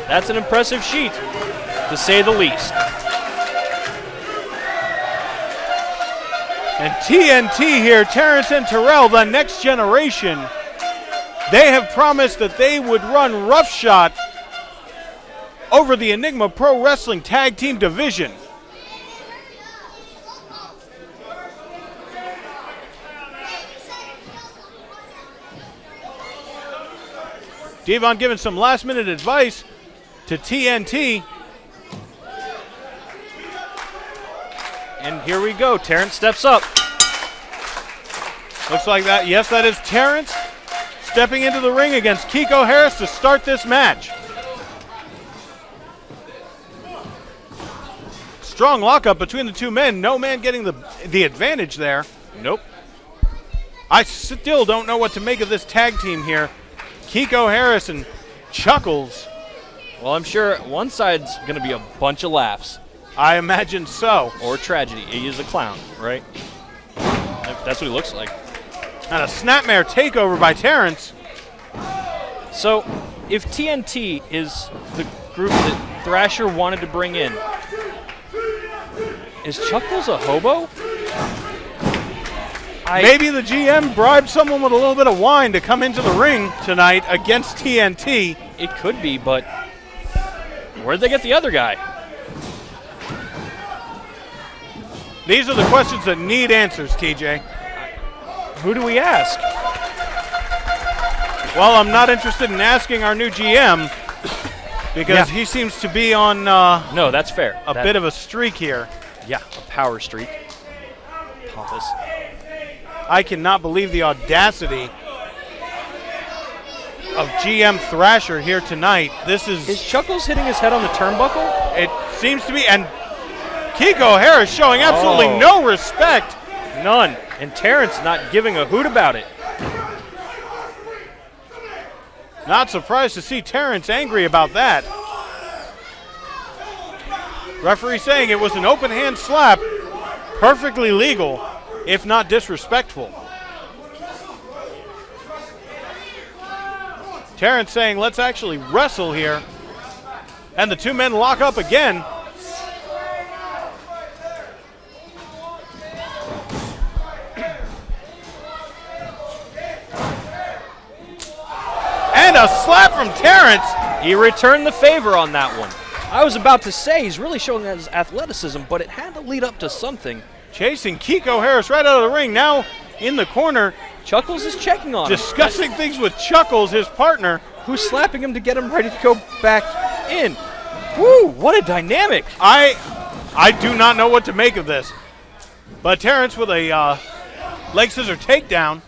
That's an impressive sheet, to say the least. And TNT here, Terrence and Terrell, the next generation, they have promised that they would run roughshod over the Enigma Pro Wrestling Tag Team Division. Devon giving some last-minute advice to TNT. And here we go. Terrence steps up. Looks like that. Yes, that is Terrence stepping into the ring against KIKO Harris to start this match. Strong lockup between the two men. No man getting the advantage there. Nope. I still don't know what to make of this tag team here. KIKO Harris and Chuckles. Well, I'm sure one side's going to be a bunch of laughs. I imagine so. Or tragedy. He is a clown, right? That's what he looks like. And a snapmare takeover by Terrence. So, if TNT is the group that Thrasher wanted to bring in, is Chuckles a hobo? Maybe the GM bribed someone with a little bit of wine to come into the ring tonight against TNT. It could be, but where'd they get the other guy? These are the questions that need answers, TJ. Who do we ask? Well, I'm not interested in asking our new GM because he seems to be on no, that's fair. A bit of a streak here. Yeah, a power streak. Pompous. I cannot believe the audacity of GM Thrasher here tonight. This is Chuckles hitting his head on the turnbuckle? It seems to be, and KIKO Harris showing absolutely no respect. None. And Terrence not giving a hoot about it. Not surprised to see Terrence angry about that. Referee saying it was an open hand slap, perfectly legal, if not disrespectful. Terrence saying, let's actually wrestle here. And the two men lock up again. And a slap from Terrence. He returned the favor on that one. I was about to say he's really showing his athleticism, but it had to lead up to something. Chasing KIKO Harris right out of the ring. Now in the corner. Chuckles is checking on him. Discussing things with Chuckles, his partner. Who's slapping him to get him ready to go back in. Woo, what a dynamic. I do not know what to make of this. But Terrence with a leg scissor takedown.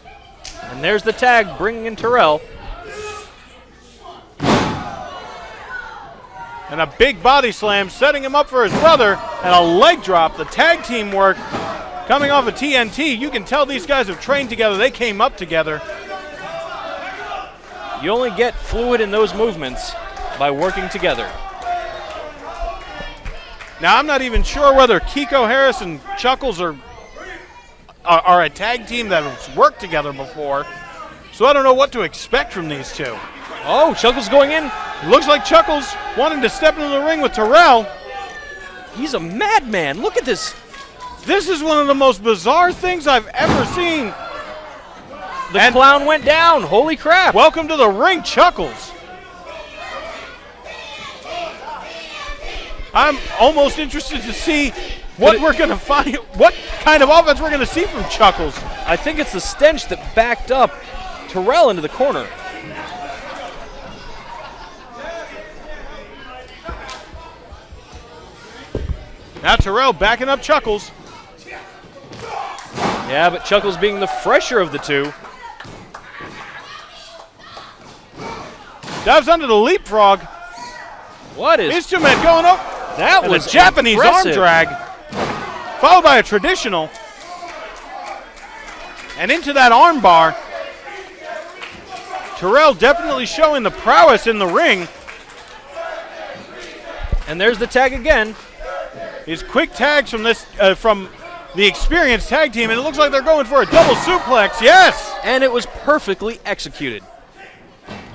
And there's the tag, bringing in Terrell. And a big body slam, setting him up for his brother. And a leg drop. The tag team work coming off of TNT. You can tell these guys have trained together. They came up together. You only get fluid in those movements by working together. Now, I'm not even sure whether KIKO Harris and Chuckles are a tag team that has worked together before. So I don't know what to expect from these two. Oh, Chuckles going in. Looks like Chuckles wanting to step into the ring with Terrell. He's a madman. Look at this. This is one of the most bizarre things I've ever seen. The clown went down. Holy crap. Welcome to the ring, Chuckles. I'm almost interested to see what we're going to find, what kind of offense we're going to see from Chuckles. I think it's the stench that backed up Terrell into the corner. Now Terrell backing up Chuckles. Yeah, but Chuckles being the fresher of the two. Dives under the leapfrog. What is? These two men going up. That and was a Japanese impressive. arm drag, followed by a traditional. And into that arm bar. Terrell definitely showing the prowess in the ring. And there's the tag again. These quick tags from this from the experienced tag team, and it looks like they're going for a double suplex. Yes! And it was perfectly executed.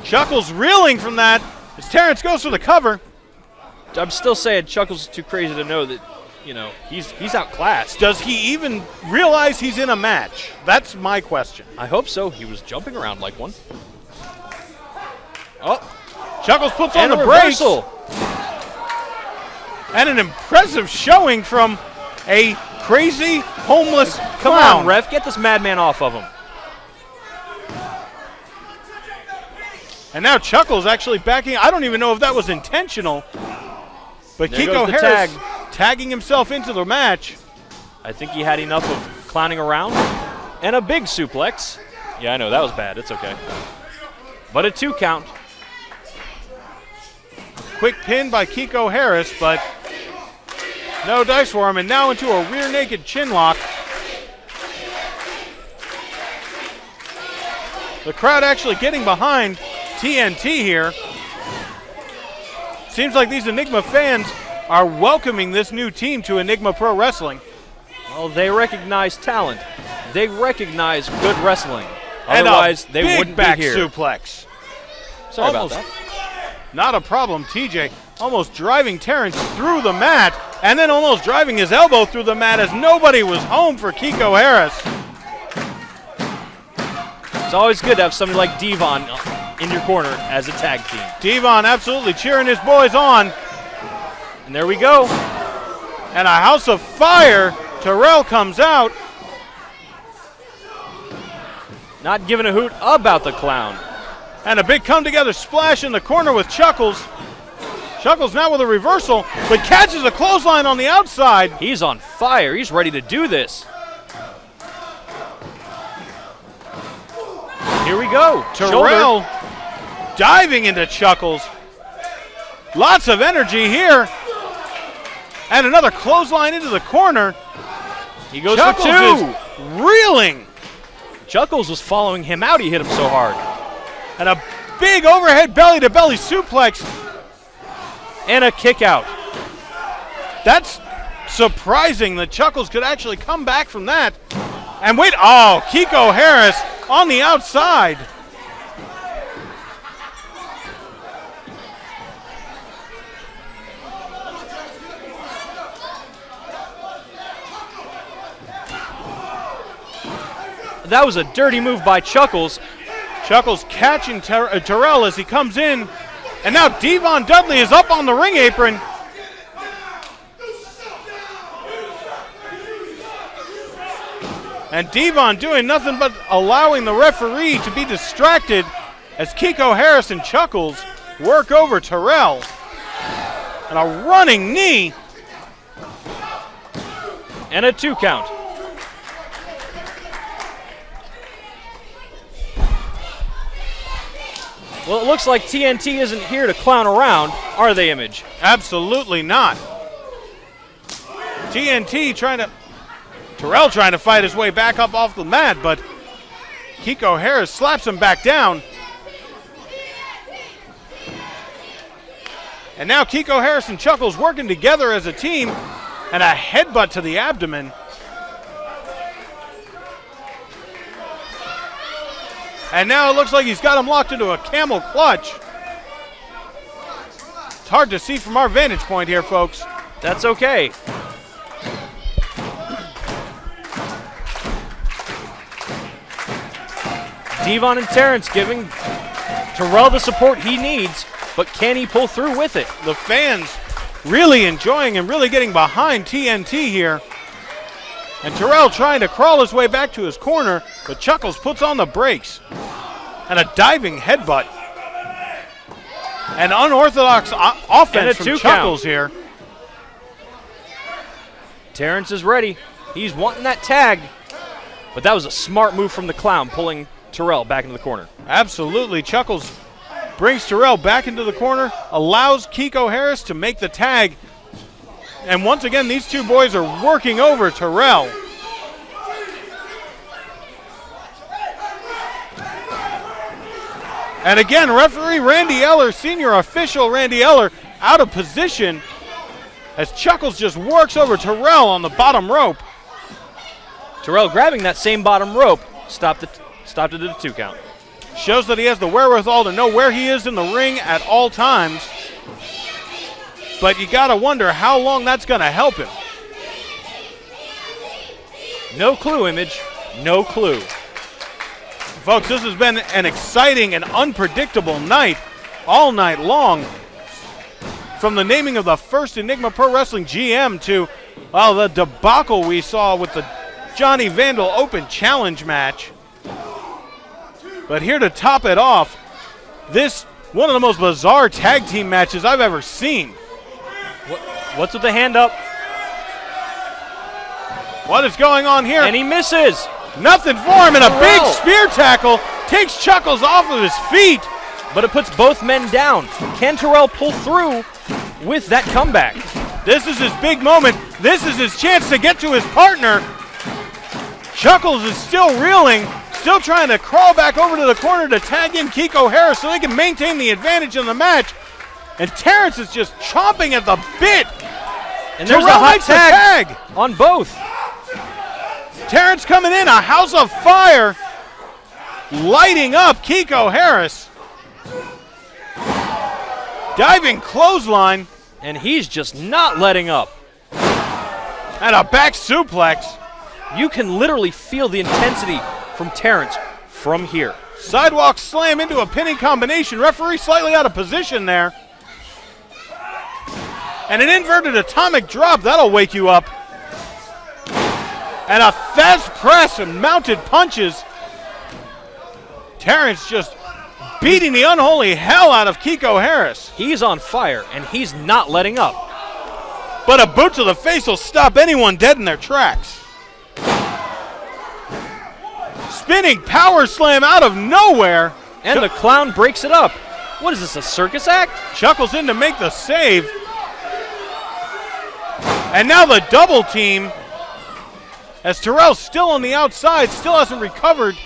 Chuckles reeling from that as Terrence goes for the cover. I'm still saying Chuckles is too crazy to know that, you know, he's outclassed. Does he even realize he's in a match? That's my question. I hope so. He was jumping around like one. Oh, Chuckles puts on and the a brakes. reversal. And an impressive showing from a crazy, homeless Come clown. on, ref. Get this madman off of him. And now Chuckles actually backing. I don't even know if that was intentional. But There KIKO goes the Harris tag. tagging himself into the match. I think he had enough of clowning around. And a big suplex. Yeah, I know. That was bad. It's okay. But a 2 count. Quick pin by KIKO Harris, but no dice for him. And now into a rear naked chin lock. The crowd actually getting behind TNT here. Seems like these Enigma fans are welcoming this new team to Enigma Pro Wrestling. Well, they recognize talent. They recognize good wrestling. And Otherwise, a they big wouldn't back be here. suplex. Sorry Almost. about that. Not a problem. TJ almost driving Terrence through the mat and then almost driving his elbow through the mat as nobody was home for KIKO Harris. It's always good to have somebody like Devon in your corner as a tag team. Devon absolutely cheering his boys on. And there we go. And a house of fire. Terrell comes out. Not giving a hoot about the clown. And a big come-together splash in the corner with Chuckles. Chuckles now with a reversal, but catches a clothesline on the outside. He's on fire. He's ready to do this. Here we go. Terrell Shoulder. diving into Chuckles. Lots of energy here. And another clothesline into the corner. He goes Chuckles for 2. is reeling. Chuckles was following him out. He hit him so hard. And a big overhead belly-to-belly suplex. And a kick out. That's surprising that Chuckles could actually come back from that. And wait, oh, KIKO Harris on the outside. That was a dirty move by Chuckles. Chuckles catching Terrell as he comes in. And now Devon Dudley is up on the ring apron. And Devon doing nothing but allowing the referee to be distracted as KIKO Harris and Chuckles work over Terrell. And a running knee. And a 2 count. Well, it looks like TNT isn't here to clown around, are they, Image? Absolutely not. Terrell trying to fight his way back up off the mat, but KIKO Harris slaps him back down. And now KIKO Harris and Chuckles working together as a team, and a headbutt to the abdomen. And now it looks like he's got him locked into a camel clutch. It's hard to see from our vantage point here, folks. That's okay. Devon and Terrence giving Terrell the support he needs, but can he pull through with it? The fans really enjoying and really getting behind TNT here. And Terrell trying to crawl his way back to his corner, but Chuckles puts on the brakes. And a diving headbutt. An unorthodox offense from Chuckles here. Terrence is ready. He's wanting that tag. But that was a smart move from the clown, pulling Terrell back into the corner. Absolutely. Chuckles brings Terrell back into the corner, allows KIKO Harris to make the tag. And once again, these two boys are working over Terrell. And again, referee Randy Eller, senior official Randy Eller, out of position as Chuckles just works over Terrell on the bottom rope. Terrell grabbing that same bottom rope, stopped it at a 2 count. Shows that he has the wherewithal to know where he is in the ring at all times. But you gotta wonder how long that's gonna help him. No clue, Image. No clue. Folks, this has been an exciting and unpredictable night all night long. From the naming of the first Enigma Pro Wrestling GM to, well, the debacle we saw with the Johnny Vandal Open Challenge match. But here to top it off, this one of the most bizarre tag team matches I've ever seen. What's with the hand up? What is going on here? And he misses. Nothing for him, and a big spear tackle takes Chuckles off of his feet. But it puts both men down. Can Terrell pull through with that comeback? This is his big moment. This is his chance to get to his partner. Chuckles is still reeling, still trying to crawl back over to the corner to tag in KIKO Harris so they can maintain the advantage in the match. And Terrence is just chomping at the bit. And there's a hot tag on both. Terrence coming in, a house of fire, lighting up KIKO Harris. Diving clothesline. And he's just not letting up. And a back suplex. You can literally feel the intensity from Terrence from here. Sidewalk slam into a pinning combination. Referee slightly out of position there. And an inverted atomic drop, that'll wake you up. And a Fez press and mounted punches. Terrence just beating the unholy hell out of KIKO Harris. He's on fire, and he's not letting up. But a boot to the face will stop anyone dead in their tracks. Spinning power slam out of nowhere. And the clown breaks it up. What is this, a circus act? Chuckles in to make the save. And now the double team. As Terrell's still on the outside, still hasn't recovered.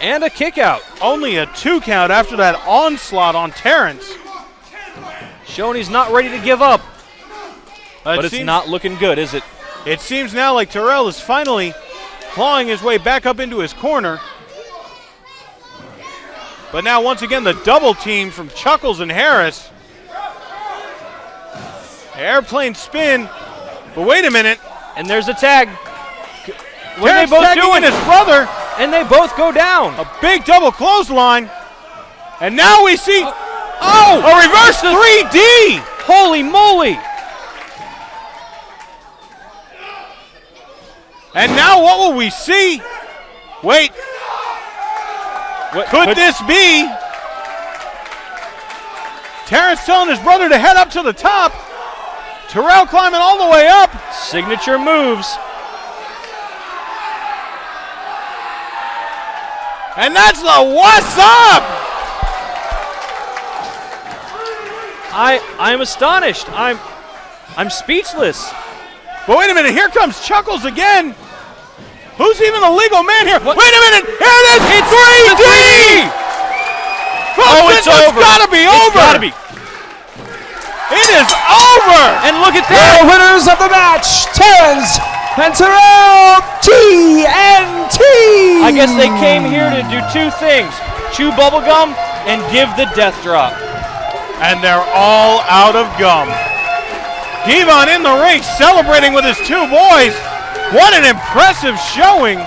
And a kick out. Only a 2 count after that onslaught on Terrence. Showing he's not ready to give up. But it's not looking good, is it? It seems now like Terrell is finally clawing his way back up into his corner. But now once again the double team from Chuckles and Harris. Airplane spin. But wait a minute. And there's a tag. What are they both doing? His brother. And they both go down. A big double clothesline. And now we see a reverse 3D. Holy moly. And now what will we see? Wait. Could this be Terrence telling his brother to head up to the top. Terrell climbing all the way up. Signature moves. And that's the what's up! I'm astonished. I'm speechless. But wait a minute, here comes Chuckles again. Who's even the legal man here? What? Wait a minute, here it is! It's 3D! Folks, it's this over. It's gotta be over! It's gotta be. It is over! And look at The that! winners of the match, Terrence and Terrell TNT. I guess they came here to do two things: chew bubblegum and give the death drop. And they're all out of gum. Devon in the ring celebrating with his two boys. What an impressive showing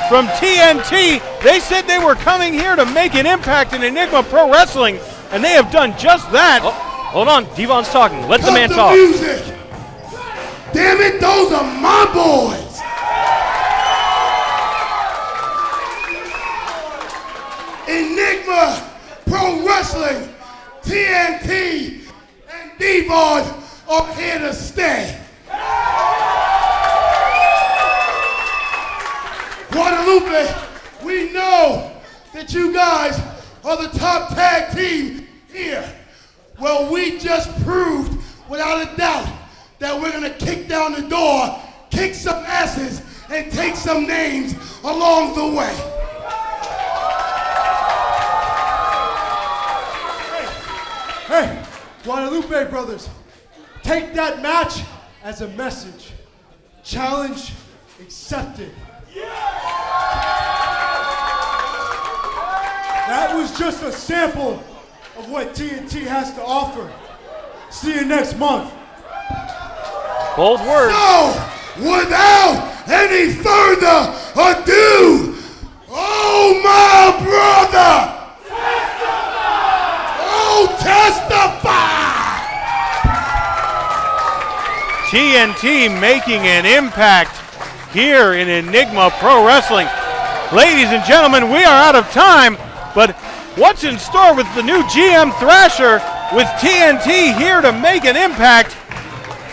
from TNT. They said they were coming here to make an impact in Enigma Pro Wrestling, and they have done just that. Oh, hold on, Devon's talking. Let the man Cut talk. Music. Damn it, those are my boys. Enigma Pro Wrestling, TNT, and Devon are here to stay. Guadalupe, we know that you guys are the top tag team here. Well, we just proved without a doubt that we're gonna kick down the door, kick some asses, and take some names along the way. Hey, Guadalupe brothers, take that match as a message. Challenge accepted. That was just a sample of what TNT has to offer. See you next month. Bold words. So, without any further ado, oh my brother! Oh, testify! TNT making an impact here in Enigma Pro Wrestling. Ladies and gentlemen, we are out of time, but what's in store with the new GM Thrasher with TNT here to make an impact?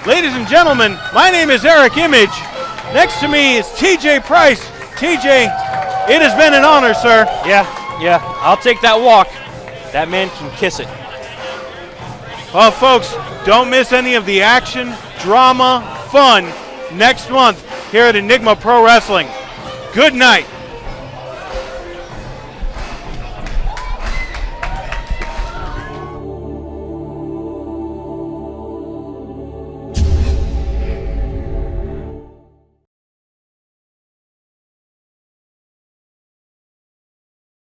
Ladies and gentlemen, my name is Eric Image. Next to me is TJ Price. TJ, it has been an honor, sir. Yeah, I'll take that walk. That man can kiss it. Well, folks, don't miss any of the action, drama, fun next month here at Enigma Pro Wrestling. Good night.